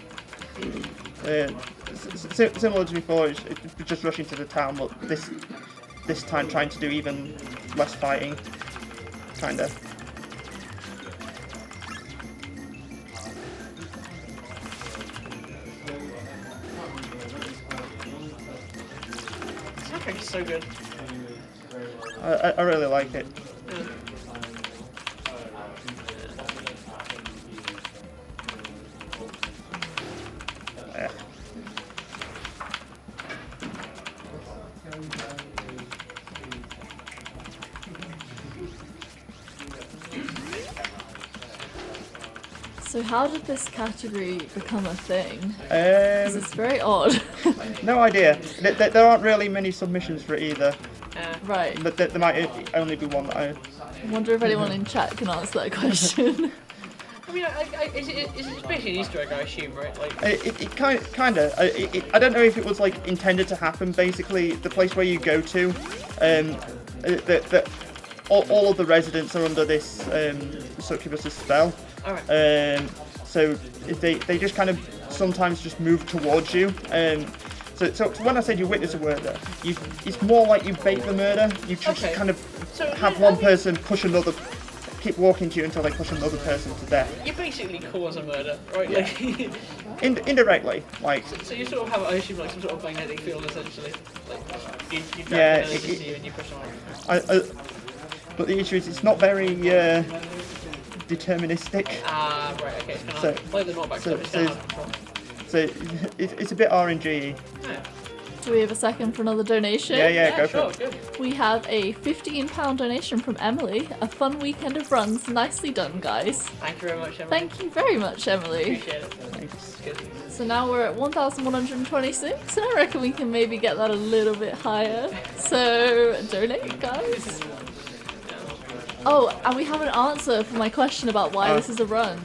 B: Similar to before, it's just rushing to the town, but this time trying to do even less fighting, kinda.
C: Soundtrack is so good.
B: I really like it.
C: Yeah.
B: Yeah.
E: So how did this category become a thing? 'Cause it's very odd.
B: No idea. There aren't really many submissions for it either.
E: Right.
B: But there might only be one that I...
E: I wonder if anyone in chat can answer that question.
C: I mean, it's basically an Easter egg, I assume, right? Like,
B: It kinda. I don't know if it was like intended to happen. Basically, the place where you go to, all of the residents are under this succubus's spell.
C: alright.
B: So they just kind of sometimes just move towards you. So when I said you witness a murder, it's more like you bait the murder. You just
C: Okay.
B: kind of
C: So,
B: have
C: yeah,
B: one
C: I mean-
B: person push another, keep walking to you until they push another person to death.
C: You basically cause a murder, right?
B: Yeah.
C: Like,
B: Indirectly, like.
C: so you sort of have, I assume, like some sort of magnetic field, essentially. Like, you
B: Yeah,
C: drag the into you and you push on.
B: But the issue is it's not very deterministic.
C: Ah, right, okay. It's kind
B: So-
C: of like the knockback
B: so-
C: stuff. It's
B: so-
C: kind of control.
B: So it's a bit RNG.
C: Yeah.
E: Do we have a second for another donation?
B: Yeah, go
C: sure,
B: for it.
C: good.
E: We have a £15 donation from Emily. A fun weekend of runs. Nicely done, guys.
C: Thank you very much, Emily.
E: Thank you very much, Emily.
C: Appreciate it.
B: Thanks.
C: Good.
E: So now we're at 1,126, and I reckon we can maybe get that a little bit higher. So donate, guys. Oh, and we have an answer for my question about why this is a run.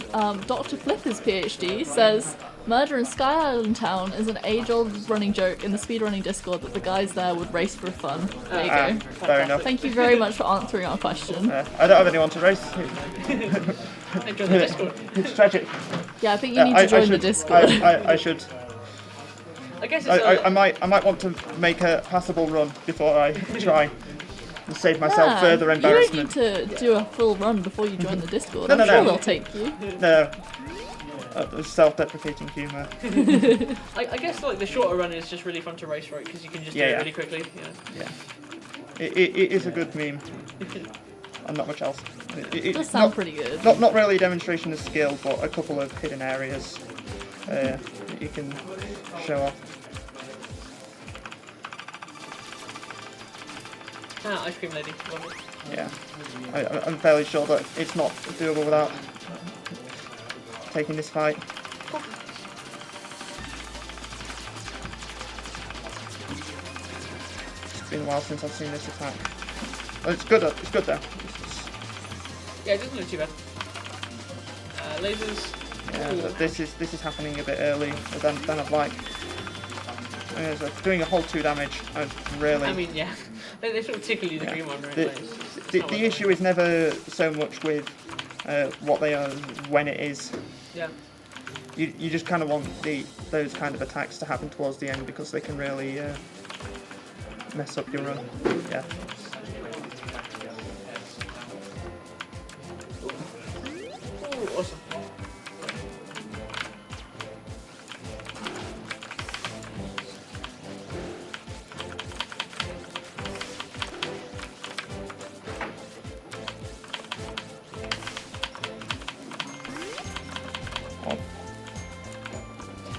E: Dr. Flipper's PhD says, Murder in Sky Island Town is an age-old running joke in the speedrunning Discord that the guys there would race for fun. There you go.
B: Fair enough.
E: Thank you very much for answering our question.
B: I don't have anyone to race.
C: Enjoy the Discord.
B: It's tragic.
E: Yeah, I think you need to join the
B: should,
E: Discord.
B: I should.
C: I guess it's
B: I might want to make a passable run before I try and save myself further
E: You don't
B: embarrassment.
E: need to do a full run before you join the Discord.
B: No,
E: I'm
B: no,
E: sure
B: no.
E: they'll take you.
B: No. Self-deprecating humour.
C: I guess like the shorter run is just really fun to race, right? Because you can just do it really quickly. Yeah.
B: Yeah. It is a good meme. And not much else.
E: It does sound pretty good.
B: Not really a demonstration of skill, but a couple of hidden areas that you can show off.
C: Ah, ice cream lady. Love it.
B: Yeah. I'm fairly sure that it's not doable without taking this fight. It's been a while since I've seen this attack. Oh, it's good. It's good though.
C: Yeah, it doesn't look too bad. Lasers.
B: Yeah,
C: Ooh.
B: but this is happening a bit early than I'd like. I mean, it's doing a whole 2 damage. Really.
C: I mean, yeah. They sort of tickle you, the green one, right? Like,
B: The issue is never so much with what they are when it is.
C: Yeah.
B: You just kind of want those kind of attacks to happen towards the end because they can really mess up your run. Yeah.
C: Ooh, awesome.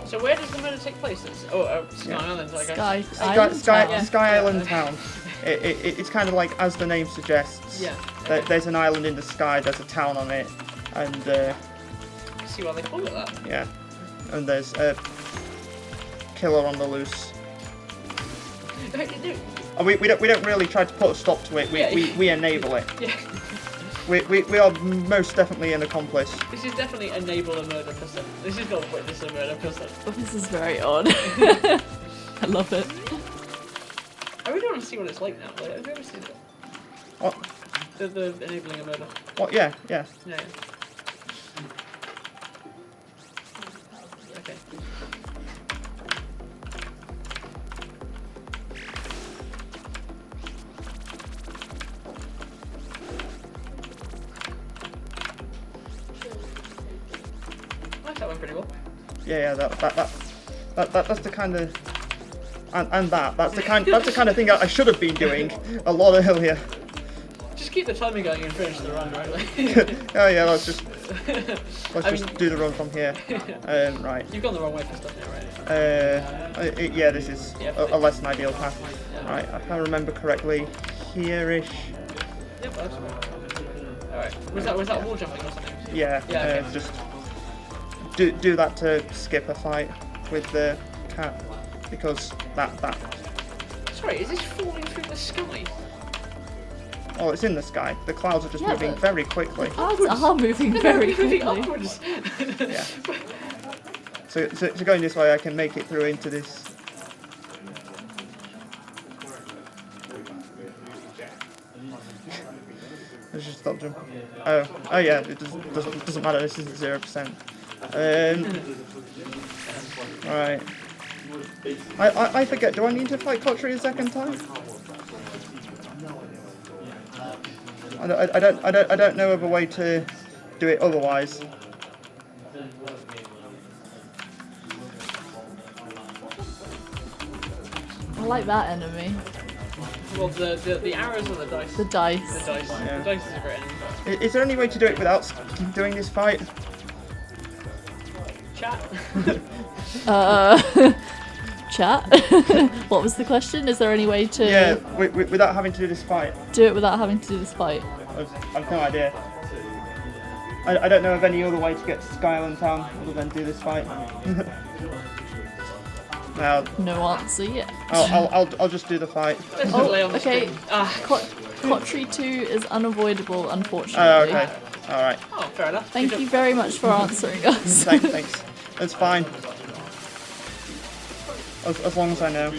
C: So where does the murder take place? Sky Island, I guess.
B: Sky Island Town. It's kind of like, as the name suggests,
C: Yeah.
B: there's an island in the sky, there's a town on it, and
C: See why they call it that.
B: yeah, and there's a killer on the loose. And we don't really try to put a stop to it, we enable it.
C: Yeah.
B: We are most definitely an accomplice.
C: This is definitely enable a murder person. This is not witness a murder person.
E: Oh, this is very odd. I love it.
C: I really want to see what it's like now. Like, have you ever seen it?
B: What?
C: The enabling a murder.
B: What? Yeah, yeah.
C: Yeah. Okay. That went pretty well.
B: Yeah, that's the kind of, that's the kind of thing I should have been doing a lot earlier.
C: Just keep the timing going and finish the run, right? Like,
B: Oh yeah, let's just do the run from here. Right.
C: You've gone the wrong way for stuff now, right?
B: Yeah, this is a less than ideal path. Right, if I remember correctly, here-ish.
C: Yep, that's right. Alright. Was that wall jumping or something?
B: Yeah,
C: Yeah, okay.
B: just do that to skip a fight with the cat, because that.
C: Sorry, is this falling through the sky?
B: Oh, it's in the sky. The clouds are just
E: Yeah,
B: moving
E: but-
B: very quickly.
E: Clouds are moving very
C: Moving
E: quickly.
C: upwards.
B: Yeah. So going this way, I can make it through into this. Let's just stop jumping. Oh yeah, it doesn't matter. This isn't 0%. Right. I forget. Do I need to fight Kotri a second time? I don't know of a way to do it otherwise.
E: I like that enemy.
C: Well, the arrows or the dice?
E: The dice.
C: The dice.
B: Yeah.
C: The dice is a great enemy.
B: Is there any way to do it without doing this fight?
C: Chat.
E: Chat. What was the question? Is there any way to
B: Yeah, without having to do this fight.
E: do it without having to do this fight?
B: I've no idea. I don't know of any other way to get to Skyland Town other than do this fight. Now,
E: No answer yet.
B: I'll just do the fight.
C: Let's
E: Oh,
C: lay on the
E: okay.
C: screen. Ah,
E: Kotri 2 is unavoidable, unfortunately.
B: Oh, okay. Alright.
C: oh, fair enough.
E: Thank you very much for answering us.
B: Thanks. That's fine. As long as I know.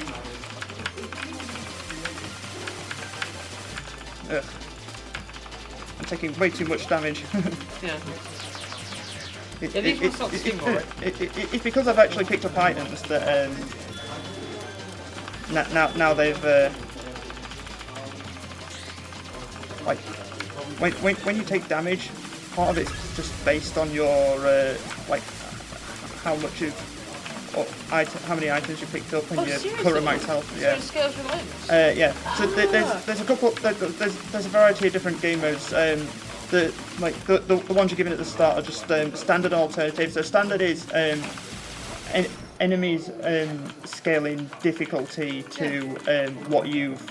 B: Ugh. I'm taking way too much damage.
C: Yeah. Yeah, these ones not sting, alright?
B: It's because I've actually picked up items that now they've like when you take damage, part of it's just based on your like how much you've or how many items you picked up and
C: Oh,
B: your
C: seriously?
B: current max health. Yeah.
C: So it scales with limbs?
B: Yeah. So there's a couple. There's a variety of different game modes. The ones you're given at the start are just standard and alternative. So standard is enemies scaling difficulty to what you've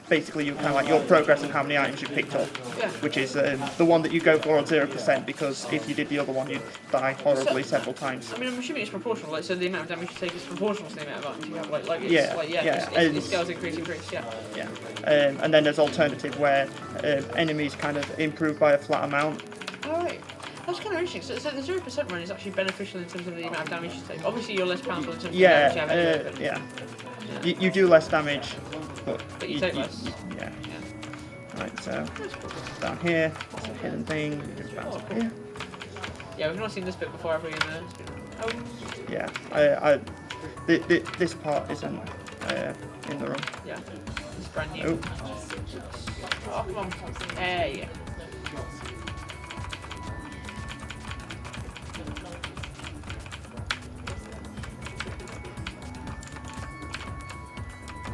B: basically you kind of like your progress and how many items you picked up,
C: Yeah.
B: which is the one that you go for on 0%, because if you did the other one you'd die horribly several times.
C: I mean, I'm assuming it's proportional, like, so the amount of damage you take is proportional to the amount of items you have, like it's,
B: Yeah,
C: like,
B: yeah,
C: it scales increase, yeah.
B: Yeah, and then there's alternative where enemies kind of improve by a flat amount.
C: Alright. That's kind of interesting. So the 0% run is actually beneficial in terms of the amount of damage you take. Obviously, you're less powerful in terms of the damage you have anyway, but
B: Yeah. You do less damage, but
C: you take less.
B: Yeah.
C: Yeah.
B: Right, so down here, there's a hidden thing. Just bounce up here.
C: Yeah, we've not seen this bit before, have we?
B: Yeah, this part isn't in the room.
C: Yeah, it's brand new. Oh, come on. Hey.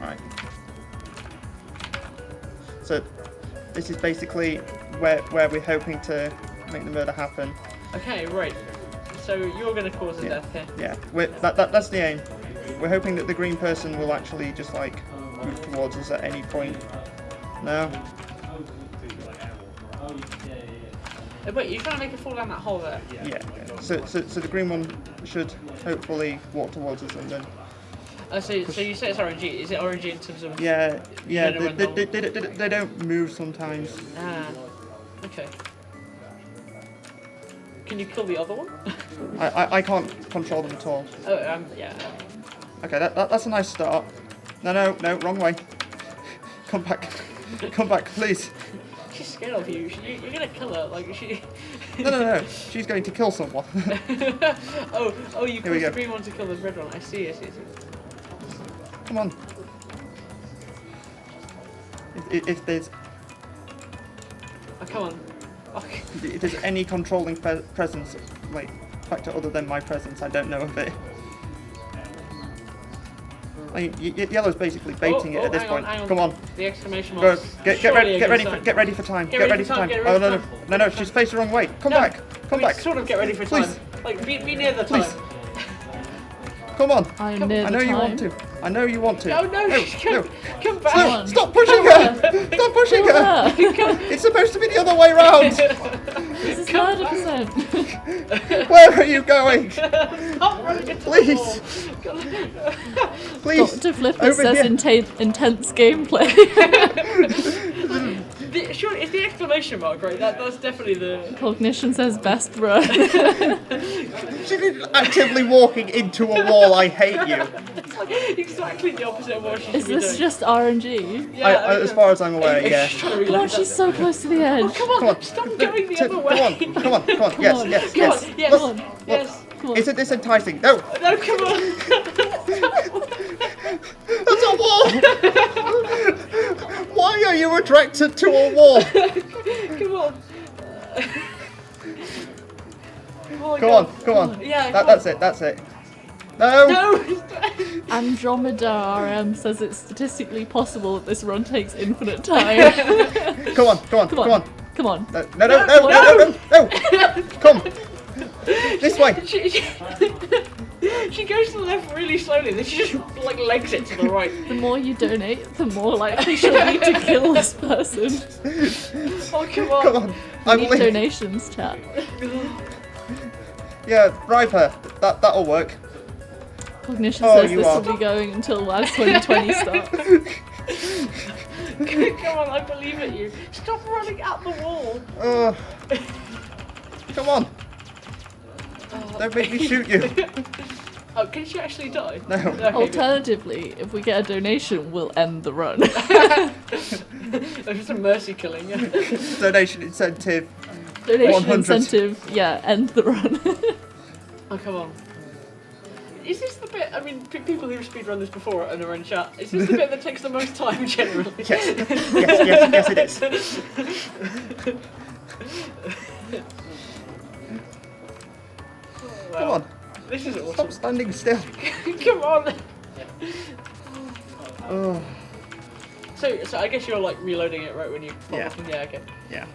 B: Right. So this is basically where we're hoping to make the murder happen.
C: Okay, right. So you're going to cause a death here.
B: Yeah, that's the aim. We're hoping that the green person will actually just like move towards us at any point. No?
C: Wait, you're trying to make a fall down that hole there?
B: Yeah. So the green one should hopefully walk towards us and then.
C: So you say it's RNG. Is it RNG in terms of...
B: Yeah.
C: You don't know when
B: They don't move sometimes.
C: Ah. Okay. Can you kill the other one?
B: I can't control them at all.
C: Oh, yeah.
B: Okay, that's a nice start. No, wrong way. Come back, please.
C: She's scared of you. You're gonna kill her. Like she.
B: No. She's going to kill someone.
C: oh, you
B: Here we
C: caused
B: go.
C: the green one to kill the red one. I see.
B: Come on. If there's
C: Oh, come on. Okay.
B: if there's any controlling presence, like factor other than my presence, I don't know of it. Like, yellow's basically baiting it at this point.
C: Hang on.
B: Come on.
C: The exclamation
B: Go.
C: mark.
B: Get ready for time. Get ready for time. Oh no, she's faced the wrong way. Come back.
C: Sort of get ready for time.
B: Please.
C: Like be near the time.
B: Please. Come on.
E: I'm near the
B: I know
E: time.
B: you want to. I know you want to.
C: No, come back.
B: No, stop pushing her! Stop pushing her! It's supposed to be the other way round!
E: This is 100%.
B: Where are you going?
C: Stop running into
B: Please!
C: the wall.
B: Please!
E: Dr. Flipper
B: Over
E: says
B: here.
E: intense gameplay.
C: Sure, it's the exclamation mark, right? That's definitely the.
E: Cognition says best run.
B: She's actively walking into a wall. I hate you.
C: It's like exactly the opposite of what she
E: Is
C: should be
E: this
C: doing.
E: just RNG?
C: Yeah,
B: As far as I'm aware, yeah.
E: Oh, she's so close to the edge.
C: Come on, stop going the other way.
B: Come on. Yes.
C: Come on, yes,
B: Look,
C: yes.
E: Come on.
B: Isn't this enticing? No!
C: No, come on.
B: That's a wall! Why are you attracted to a wall?
C: Come on. Oh,
B: Come
C: God.
B: on.
C: Yeah,
B: That's it. No!
C: No!
E: Andromeda RM says it's statistically possible that this run takes infinite time.
B: Come on.
E: Come on.
B: No. Come. This way.
C: She goes to the left really slowly, then she just like legs it to the right.
E: The more you donate, the more likely she'll be to kill this person.
C: Oh, come on.
B: Come on. I
E: We need
B: believe.
E: donations, chat.
B: Yeah, bribe her. That'll work.
E: Cognition
B: Oh,
E: says
B: you
E: this
B: are.
E: will be going until WASD 2020 starts.
C: Come on, I believe in you. Stop running at the wall.
B: Come on. Don't make me shoot you.
C: Oh, can she actually die?
B: No.
C: Okay, good.
E: Alternatively, if we get a donation, we'll end the run.
C: There's just a mercy killing.
B: Donation incentive.
E: Donation
B: 100.
E: incentive, yeah, end the run.
C: Oh, come on. Is this the bit, I mean, people who've speedrun this before and are in chat, is this the bit that takes the most time generally?
B: Yes, it is. Come on.
C: This is
B: Stop
C: awesome.
B: standing still.
C: Come on.
B: Oh,
C: So I guess you're like reloading it right when you pop
B: Yeah.
C: off and- yeah, okay.
B: yeah.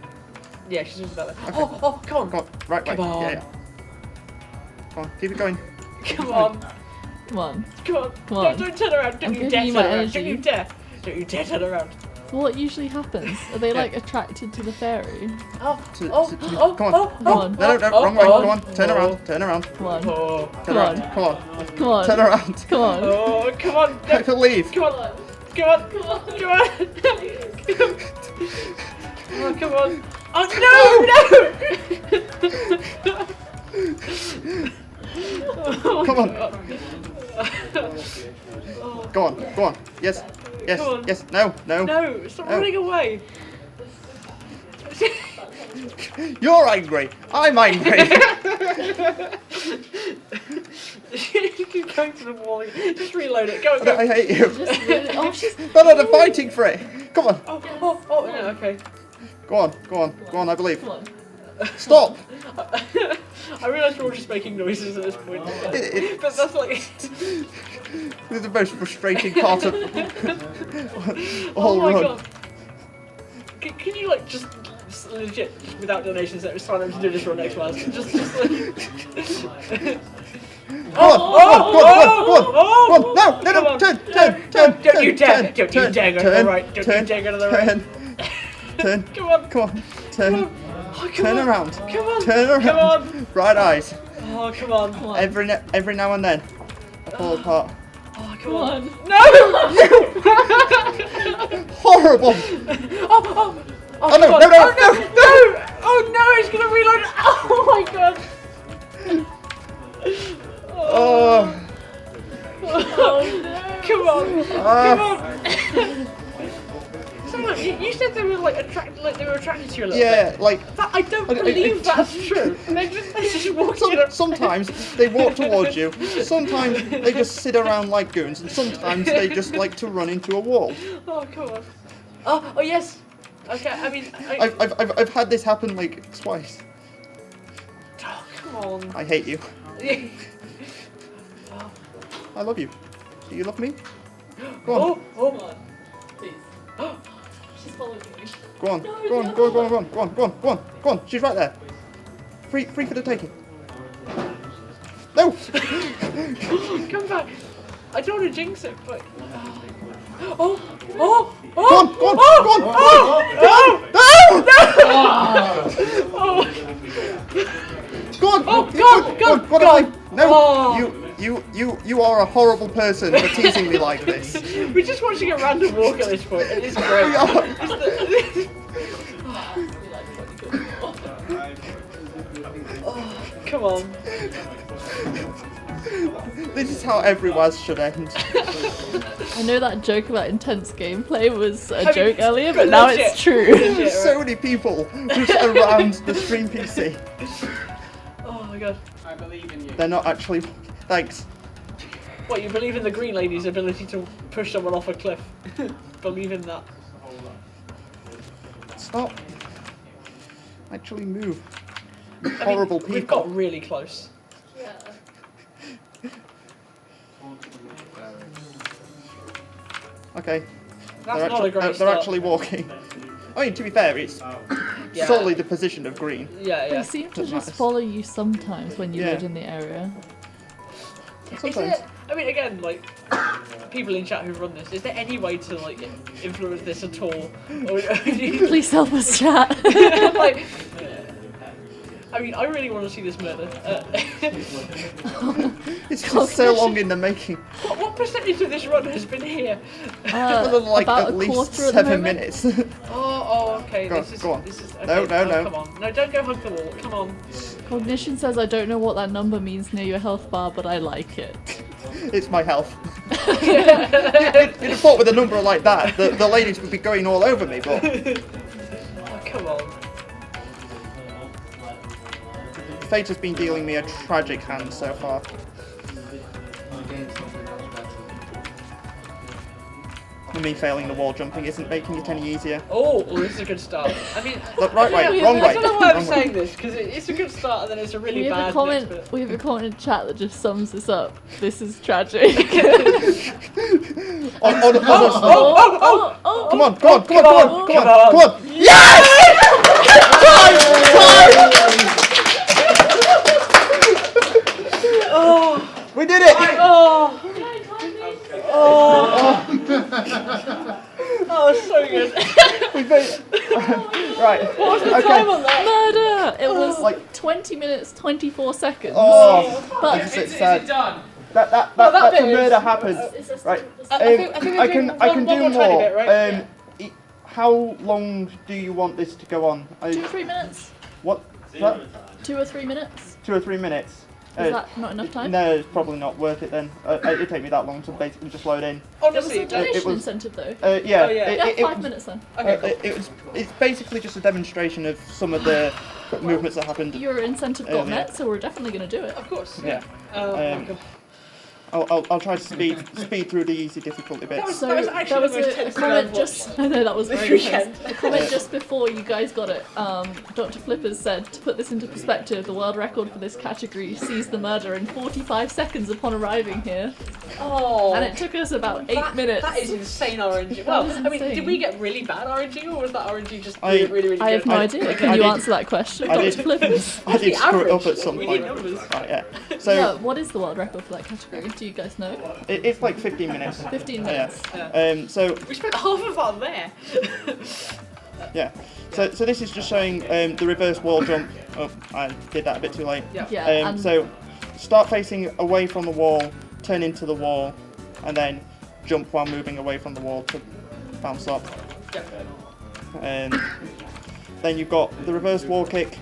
C: Yeah, she's just about that.
B: Okay.
C: Oh, come on.
B: Come on. Right way.
C: Come on.
B: Yeah. Come on. Keep it going.
C: Come on.
E: Come on.
C: Come on.
E: Come on.
C: Don't turn around. Don't
E: I'm
C: you
E: giving
C: dare
E: you
C: turn
E: my
C: around.
E: energy.
C: Don't you dare. Don't you dare turn around.
E: What usually happens? Are they like attracted to the fairy?
C: Oh,
B: To-
C: oh,
B: to-
C: oh,
B: come on.
C: oh,
E: Come on.
B: No, wrong way. Come on. Turn around. Turn around.
E: Come on.
C: Oh,
B: Turn
E: Come
B: around.
E: on.
B: Come on.
E: Come on.
B: Turn around.
E: Come on.
C: oh, come on.
B: I believe.
C: Come on. Come on. Come on. Come on. Oh, come on. Oh, no,
B: Come on.
C: Oh,
B: Go on. Go on. Yes. Yes.
C: Come on.
B: Yes. No. No.
C: no, stop
B: No.
C: running away.
B: You're angry. I'm angry.
C: Keep going to the wall again. Just reload it. Go,
B: I
C: go.
B: hate you.
E: Just really, oh, she's.
B: No, they're fighting for it. Come on.
C: Oh, yeah, okay.
B: Go on. Go on. Go on. I believe.
E: Come on.
B: Stop.
C: I realise we're all just making noises at this point.
B: It-
C: But that's like...
B: This is the most frustrating part of
C: Oh
B: all
C: my
B: run.
C: god. Can you like just legit, just without donations, let me sign up to do this run next one? Just like...
B: Go on. Go on. No.
C: Come on.
B: Turn.
C: Don't you dare. Don't you dare go to the right. Don't you dare go to the right.
B: Turn.
C: Come on.
B: Come on. Turn.
C: Oh, come
B: Turn
C: on.
B: around.
C: Come on.
B: Turn around.
C: Come on.
B: Right eyes.
C: Oh, come on.
E: Come on.
B: Every now and then, I fall apart.
C: Oh, come
E: Come
C: on.
E: on.
C: No!
B: Horrible. Oh no,
C: come
B: no,
C: on.
B: no,
C: Oh no! Oh no, it's gonna reload! Oh my god!
B: Oh.
E: Oh no.
C: Come on! Come on! So look, you said they were like attracted to you a little
B: Yeah,
C: bit.
B: like
C: But I don't believe that's true. They're just walking up.
B: sometimes they walk towards you, sometimes they just sit around like goons, and sometimes they just like to run into a wall.
C: Oh come on. Oh yes. Okay, I mean.
B: I've had this happen like twice.
C: Oh come on.
B: I hate you. I love you. Do you love me? Go on.
C: Oh.
E: Please. She's following me.
B: Go on.
E: No,
B: Go on.
E: no.
B: Go on. Go on. Go on. Go on. Go on. Go on. Go on. She's right there. Free for the taking. No.
C: Come back. I don't want to jinx it, but. Oh.
B: Go on. Go on. Go on. Go on. Go on. No. You are a horrible person for teasing me like this.
C: We're just watching a random walk at this point, and it's great.
B: We are.
C: Come on.
B: This is how every WASD should end.
E: I know that joke about intense gameplay was a
C: I mean,
E: joke earlier, but now
C: legit.
E: it's true.
B: There's so many people just around the stream PC.
C: Oh my god.
F: I believe in you.
B: They're not actually. Thanks.
C: What, you believe in the green lady's ability to push someone off a cliff? Believe in that.
B: Stop. Actually move. You
C: I mean,
B: horrible
C: We've
B: people.
C: got really close.
B: Okay.
C: That's not a great
B: they're
C: start.
B: actually walking. I mean, to be fair, it's
C: Yeah.
B: solely the position of green.
C: Yeah,
E: They
C: yeah.
E: seem to
B: Doesn't
E: just
B: matter.
E: follow you sometimes when you
B: Yeah.
E: live in the area.
C: Is
B: Sometimes.
C: there, I mean, again, like, people in chat who run this, is there any way to, like, influence this at all? Or,
E: Please help us, chat.
C: like, I mean, I really want to see this murder.
B: It's just so long in the making.
C: What percentage of this run has been here?
B: Like
E: about
B: at
E: a
B: least
E: quarter at the
B: 7
E: moment.
B: minutes.
C: Oh, okay.
B: Go on,
C: This is.
B: go on.
C: This is. Okay.
B: No, no, no.
C: Come on. No, don't go hug the wall. Come on.
E: Cognition says I don't know what that number means near your health bar, but I like it.
B: It's my health. You'd have thought with a number like that, the ladies would be going all over me, but
C: Oh, come on.
B: fate has been dealing me a tragic hand so far. And me failing the wall jumping isn't making it any easier.
C: Oh, well, this is a good start. I mean,
B: Look, right way,
C: I
B: wrong way.
C: don't know why I'm
B: wrong way.
C: saying this because it's a good start and then it's a really
E: We have
C: bad
E: a comment.
C: next bit.
E: We have a comment in chat that just sums this up. This is tragic.
B: Honestly.
E: oh!
B: Come on, come on, come on, come on, come on,
C: Come on.
B: come on. Yes! We did it!
C: Oh, so good.
B: We made it. Right.
C: What was the
B: Okay.
C: time on that?
E: Murder! It was
B: Like-
E: 20 minutes, 24 seconds.
B: Oh,
E: But
B: that's a bit
F: Is
B: sad.
F: it done?
B: That's
C: that
B: a
C: bit is-
B: murder happened. Right.
C: I think
B: I
C: we're
B: can
C: doing
B: I can
C: one
B: do
C: more tiny
B: more.
C: bit, right?
B: How long do you want this to go on?
E: 2 or 3 minutes?
B: What? What?
E: 2 or 3 minutes?
B: 2 or 3 minutes?
E: Is that not enough time?
B: No, it's probably not worth it then. It'd take me that long to basically just load in.
E: There was
C: Honestly,
E: a donation
B: was-
E: incentive though.
B: Yeah,
C: Oh, yeah.
E: Yeah,
B: it
E: 5
B: was-
E: minutes then.
C: okay, cool.
B: It's basically just a demonstration of some of the movements that happened.
E: Your incentive got met, so we're definitely going to do it.
C: Of course.
B: Yeah.
C: Oh,
B: I'll try to speed through the easy difficulty bits.
E: So
C: That was actually the most
E: a
C: tense
E: comment
C: I've
E: just. I know that was
C: This
E: very
C: weekend.
E: intense. A comment just before you guys got it. Dr. Flippers said, to put this into perspective, the world record for this category sees the murder in 45 seconds upon arriving here,
C: Oh.
E: and it took us about 8 minutes.
C: That is insane RNG.
E: That
C: Well,
E: was
C: I mean,
E: insane.
C: did we get really bad RNG or was that RNG just
B: I-
C: really, really, really
E: I have
C: good?
E: no idea. Can
B: I
E: you
B: did-
E: answer that question,
B: I
E: Dr.
B: did-
E: Flippers?
B: I did
C: the
B: screw it up
C: average?
B: at some
C: We
B: point.
C: need numbers.
B: Right, yeah. So
E: No, what is the world record for that category? Do you guys know?
B: it's like 15 minutes.
E: 15
B: Yeah.
E: minutes.
B: So
C: We spent half of that there.
B: yeah. So this is just showing the reverse wall jump. Oh, I did that a bit too late.
C: Yeah.
E: Yeah, and
B: So start facing away from the wall, turn into the wall, and then jump while moving away from the wall to bounce up.
C: Yeah.
B: then you've got the reverse wall kick.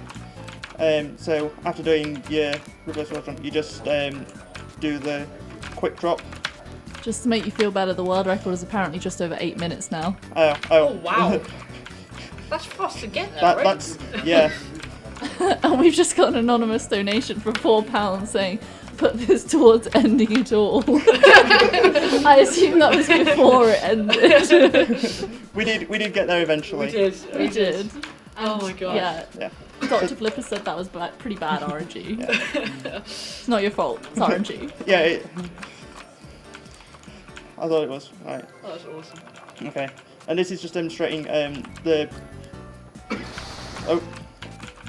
B: So after doing your reverse wall jump, you just do the quick drop.
E: Just to make you feel better, the world record is apparently just over 8 minutes now.
C: Oh wow. That's fast to get there, right?
B: That's yeah.
E: And we've just got an anonymous donation for £4 saying, put this towards ending it all. I assume that was before it ended.
B: we did get there eventually.
C: We did. Oh my god.
E: Yeah. Dr. Flipper said that was pretty bad RNG. It's not your fault, it's RNG.
B: Yeah, I thought it was. Right.
C: Oh, that's awesome.
B: Okay. And this is just demonstrating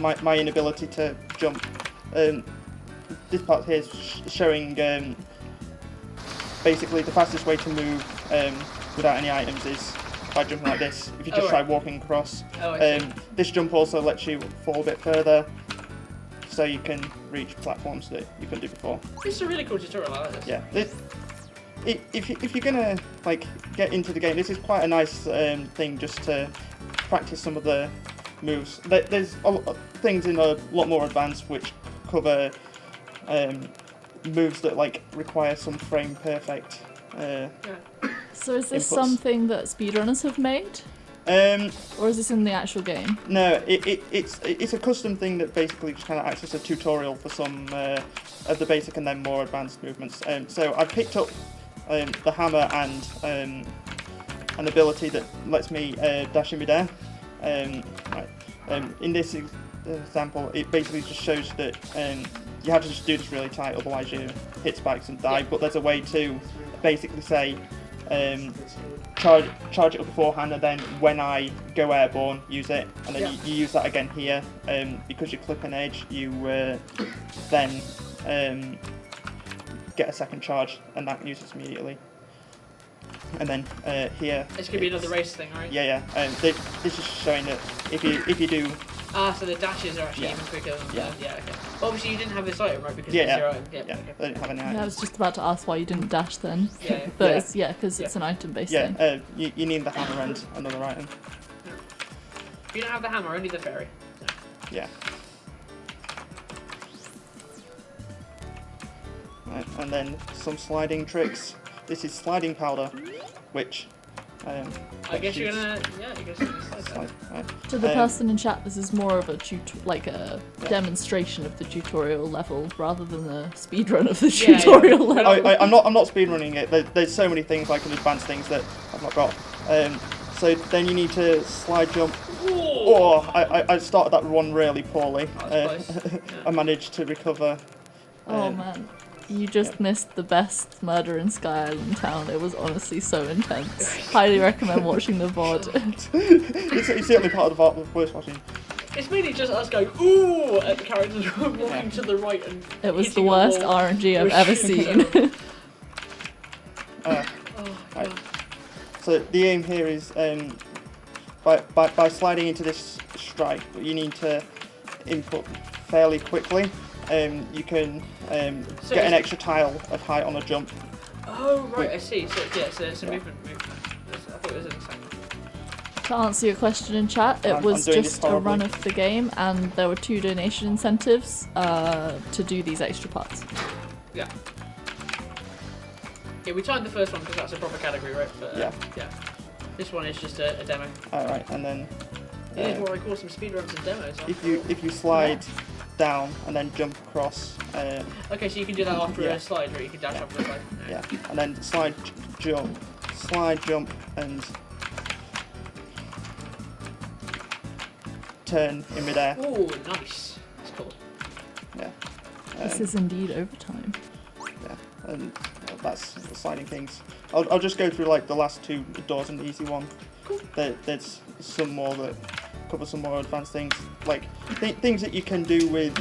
B: my inability to jump. This part here is showing basically the fastest way to move without any items is by jumping like this. If you just try walking across. This jump also lets you fall a bit further, so you can reach platforms that you couldn't do before.
C: This is a really cool tutorial. I like this.
B: Yeah. If you're gonna like get into the game, this is quite a nice thing just to practice some of the moves. There's things in a lot more advanced which cover moves that like require some frame perfect.
E: So is this
B: inputs.
E: something that speedrunners have made? Or is this in the actual game?
B: No, it's a custom thing that basically just kind of acts as a tutorial for some of the basic and then more advanced movements. So I picked up the hammer and an ability that lets me dash in midair. In this example, it basically just shows that you have to just do this really tight, otherwise you hit spikes and die. But there's a way to basically say charge it up beforehand, and then when I go airborne, use it, and then you use that again here. Because you clip an edge, you then get a second charge, and that uses immediately. And then here.
C: It's gonna be another race thing, right?
B: Yeah. This is showing that if you do.
C: So the dashes are actually even quicker than okay. Well, obviously you didn't have this item, right? Because
B: Yeah,
C: it's your item.
B: They didn't have any
E: Yeah, I
B: items.
E: was just about to ask why you didn't dash then. But it's because it's an item-based thing.
B: You need the hammer and another item.
C: You don't have the hammer, only the fairy.
B: Yeah. Right, and then some sliding tricks. This is sliding powder, which
C: I guess you're gonna. Yeah, I guess you're gonna slide
B: slide.
C: that.
B: Right.
E: To the person in chat, this is more of a demonstration of the tutorial level rather than a speedrun of the tutorial level.
B: I'm not speedrunning it. There's so many things, like advanced things that I've not got. So then you need to slide jump. Oh, I started that one really poorly. I managed to recover.
E: Oh man. You just missed the best murder in Sky Island Town. It was honestly so intense. Highly recommend watching the VOD.
B: It's the only part of the VOD worth watching.
C: It's mainly just us going ooh at the characters walking to the right and.
E: It was the
C: hitting a
E: worst
C: wall.
E: RNG I've ever seen.
B: Right. So the aim here is by sliding into this strike, you need to input fairly quickly. You can get an extra tile of height on a jump.
C: Oh right, I see. So it's a movement. I thought it was an second.
E: To answer your question in chat, it was just a run of the game, and there were 2 donation incentives to do these extra parts.
C: Yeah. Yeah, we timed the first one because that's a proper category, right? But, yeah. This one is just a demo.
B: Alright, and then
C: It is what I call some speedruns and demos. Huh?
B: if you slide down and then jump across.
C: Okay, so you can do that after a slide, or you can dash up the slide.
B: Yeah, and then slide, jump, and turn in midair.
C: Oh, nice. That's cool.
B: Yeah.
E: This is indeed overtime.
B: Yeah, and that's the sliding things. I'll just go through like the last 2 doors and the easy one.
C: Cool.
B: There's some more that cover some more advanced things, like things that you can do with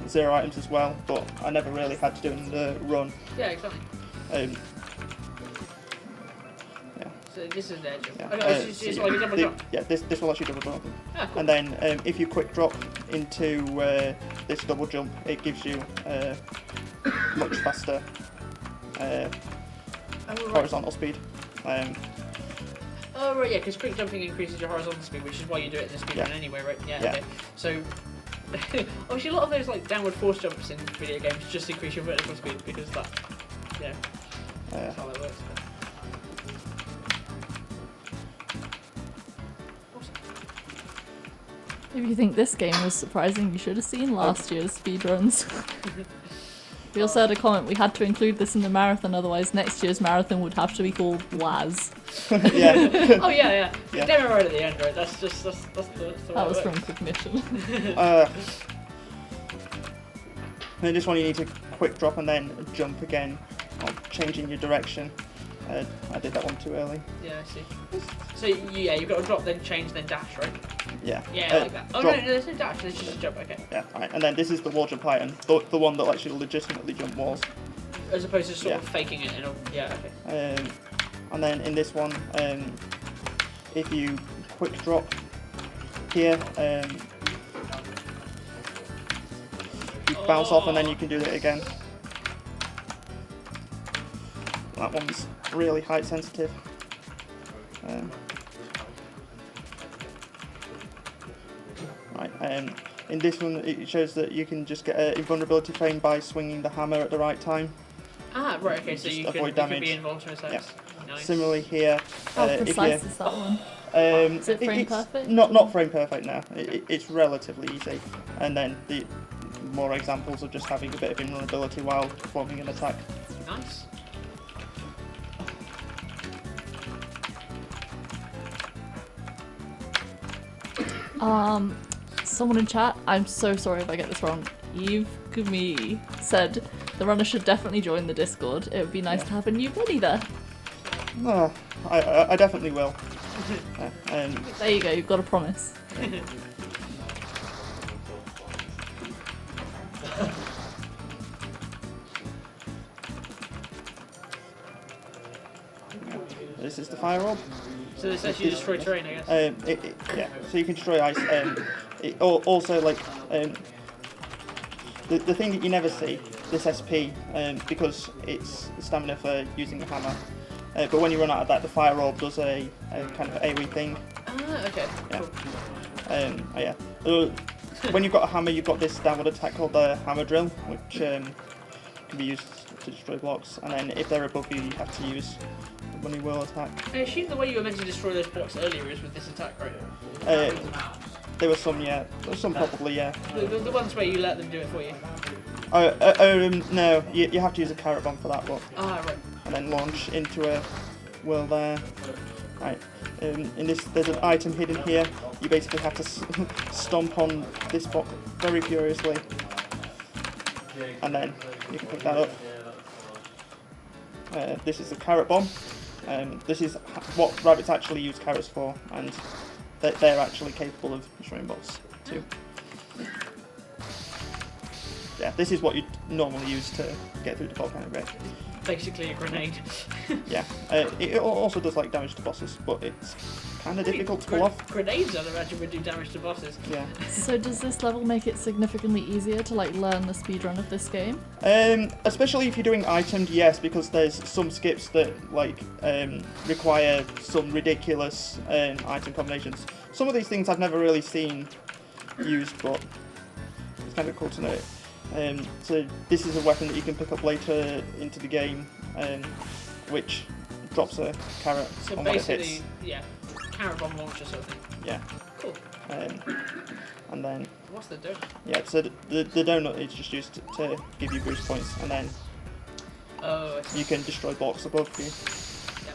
B: 0 items as well, but I never really had to do in the run.
C: Yeah, exactly. So this is the edge.
B: Yeah.
C: Okay, it's like a double jump.
B: Yeah, this will let you double jump.
C: Ah, cool.
B: And then if you quick drop into this double jump, it gives you much faster
C: right.
B: horizontal speed.
C: Oh right, yeah, because quick jumping increases your horizontal speed, which is why you do it in the speedrun
B: Yeah.
C: anyway, right? Yeah.
B: Yeah.
C: Okay. So obviously a lot of those like downward force jumps in video games just increase your vertical speed because that, yeah, that's how that works.
E: If you think this game was surprising, you should have seen last year's speedruns. We also had a comment, we had to include this in the marathon, otherwise next year's marathon would have to be called WASD.
B: Yeah.
C: Oh yeah. The
B: Yeah.
C: demo right at the end, right? That's the way
E: That was
C: it
E: from
C: works.
E: Cognition.
B: And this one you need to quick drop and then jump again, or changing your direction. I did that one too early.
C: Yeah, I see. So yeah, you've got to drop, then change, then dash, right?
B: Yeah.
C: Yeah, like that. Oh
B: drop.
C: no, there's no dash. There's just a jump. Okay.
B: Yeah, right. And then this is the wall jump item, the one that lets you legitimately jump walls.
C: As opposed to sort of
B: Yeah.
C: faking it. Yeah. Okay.
B: And then in this one, if you quick drop here, you bounce off and then you can do it again. That one's really height sensitive. Right, in this one it shows that you can just get an invulnerability frame by swinging the hammer at the right time.
C: Ah, right. Okay. So
B: Just
C: you
B: avoid
C: could be
B: damage.
C: involved in attacks. Nice.
B: Similarly here,
E: How
B: if you
E: precise is that one?
B: Is
E: it frame perfect?
B: Not frame perfect now. It's relatively easy. And then the more examples of just having a bit of invulnerability while performing an attack.
C: Nice.
E: Someone in chat, I'm so sorry if I get this wrong. Eve Gumi said the runner should definitely join the Discord. It would be nice to have a new buddy there.
B: Oh, I definitely will.
E: There you go, you've got a promise.
B: This is the fire orb.
C: So this actually destroy terrain, I guess.
B: Yeah, so you can destroy ice. Also, like, the thing that you never see, this SP, because it's stamina for using the hammer. But when you run out of that, the fire orb does a kind of AoE thing.
C: Ah, okay.
B: Yeah.
C: Cool.
B: Yeah. When you've got a hammer, you've got this downward attack called the hammer drill, which can be used to destroy blocks. And then if they're above you, you have to use the money whirl attack.
C: I assume the way you were meant to destroy those blocks earlier is with this attack, right?
B: There were some, yeah. Some probably, yeah.
C: The ones where you let them do it for you.
B: No, you have to use a carrot bomb for that one.
C: Ah, right.
B: And then launch into a whirl there. Right. In this, there's an item hidden here. You basically have to stomp on this block very furiously, and then you can pick that up. This is the carrot bomb. This is what rabbits actually use carrots for, and they're actually capable of destroying bots too. Yeah, this is what you normally use to get through the volcano gate.
C: Basically a grenade.
B: Yeah, it also does like damage to bosses, but it's kind of difficult to pull off.
C: Grenades, I'd imagine, would do damage to bosses.
B: Yeah.
E: So does this level make it significantly easier to like learn the speedrun of this game?
B: Especially if you're doing itemed, yes, because there's some skips that like require some ridiculous item combinations. Some of these things I've never really seen used, but it's kind of cool to know. So this is a weapon that you can pick up later into the game, which drops a carrot
C: So
B: on what it
C: basically,
B: hits.
C: yeah, carrot bomb launcher sort of thing.
B: Yeah.
C: Cool.
B: And then,
C: What's the donut?
B: yeah, so the donut is just used to give you boost points, and then
C: Oh, I see.
B: you can destroy blocks above you.
C: Yeah.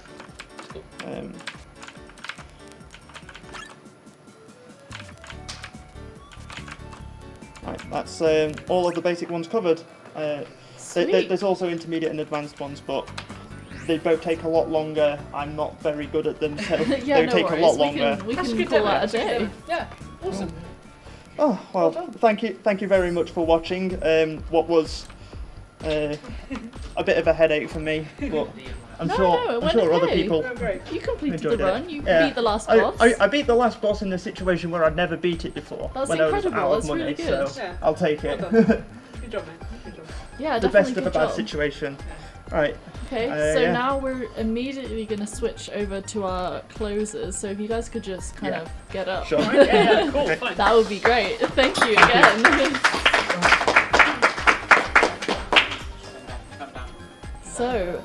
C: That's cool.
B: Right, that's all of the basic ones covered.
E: Sweet.
B: There's also intermediate and advanced ones, but they both take a lot longer. I'm not very good at them, so
E: Yeah,
B: they
E: no
B: take
E: worries.
B: a lot longer.
E: We
C: That's a
E: can
C: good
E: call
C: demo.
E: that a
C: That's a good
E: day.
C: demo. Yeah. Awesome.
B: Oh well,
C: Well done.
B: thank you very much for watching. What was a bit of a headache for me, but I'm
E: No,
B: sure
E: no, it
B: I'm
E: went
B: sure other
E: okay.
B: people.
C: Oh, great.
E: You completed
B: Enjoyed
E: the
B: it.
E: run, you
B: Yeah.
E: beat the last boss.
B: I beat the last boss in a situation where I'd never beat it before.
E: That's
B: when I was
E: incredible,
B: out of
E: that's
B: money,
E: really good.
B: so
C: Yeah.
B: I'll take it.
C: Well done. Good job, man. Good job.
E: Yeah,
B: The
E: definitely
B: best of a
E: good
B: bad
E: job.
B: situation. Right.
E: Okay, so
B: yeah.
E: now we're immediately going to switch over to our closers. So if you guys could just kind of get up.
B: Sure.
C: Yeah, cool, fine.
E: That would be great. Thank you again. So,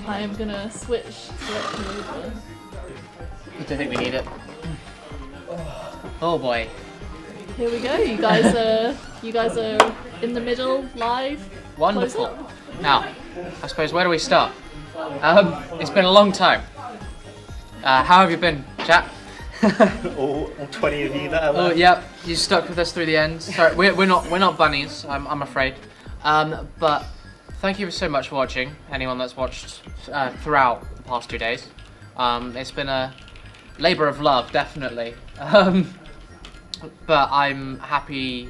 E: I am going to switch directly over.
A: I don't think we need it. Oh boy.
E: Here we go. You guys are in the middle, live.
A: Wonderful.
E: Close up.
A: Now, I suppose where do we start? It's been a long time. How have you been, chat?
F: all 20 of you that are
A: Oh,
F: left.
A: yep, you stuck with us through the end. Sorry, we're not bunnies. I'm afraid. But thank you so much for watching. Anyone that's watched throughout the past 2 days. It's been a labour of love, definitely. But I'm happy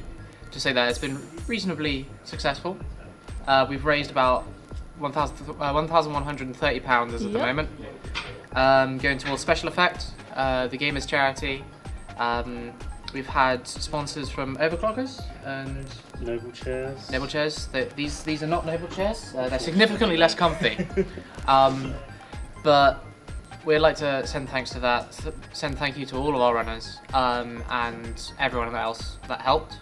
A: to say that it's been reasonably successful. We've raised about £1,130 as of the
E: Yep.
A: moment. Going towards special effects, the Gamers Charity. We've had sponsors from Overclockers and
F: Noble chairs.
A: Noble Chairs. These are not Noble Chairs. They're significantly less comfy. But we'd like to send thanks to that. Send thank you to all of our runners and everyone else that helped.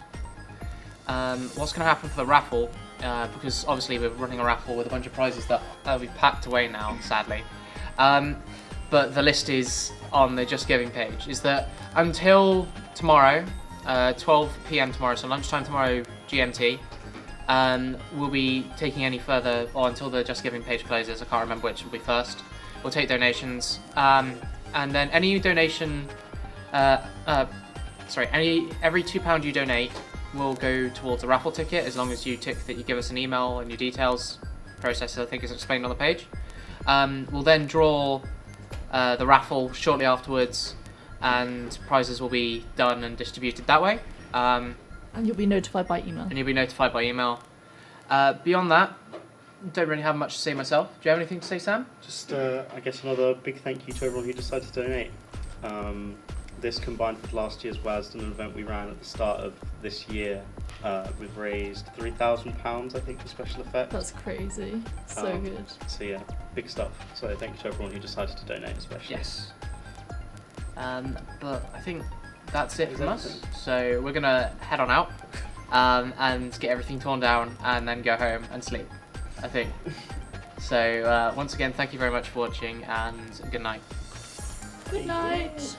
A: What's going to happen for the raffle? Because obviously we're running a raffle with a bunch of prizes that we've packed away now, sadly. But the list is on the Just Giving page. Is that until tomorrow, 12 PM tomorrow, so lunchtime tomorrow GMT, we'll be taking any further, or until the Just Giving page closes. I can't remember which will be first. We'll take donations, and then any donation, every £2 you donate will go towards a raffle ticket, as long as you tick that you give us an email and your details. Process, I think, is explained on the page. We'll then draw the raffle shortly afterwards, and prizes will be done and distributed that way.
E: And you'll be notified by email.
A: And you'll be notified by email. Beyond that, don't really have much to say myself. Do you have anything to say, Sam?
F: Just, I guess, another big thank you to everyone who decided to donate. This combined with last year's WASD and an event we ran at the start of this year, we've raised £3,000, I think, for special effects.
E: That's crazy. So good.
F: So yeah, big stuff. So thank you to everyone who decided to donate, especially.
A: Yes. But I think that's it from us.
F: Everything.
A: So we're gonna head on out and get everything torn down and then go home and sleep, I think. So once again, thank you very much for watching and good night.
E: Good night.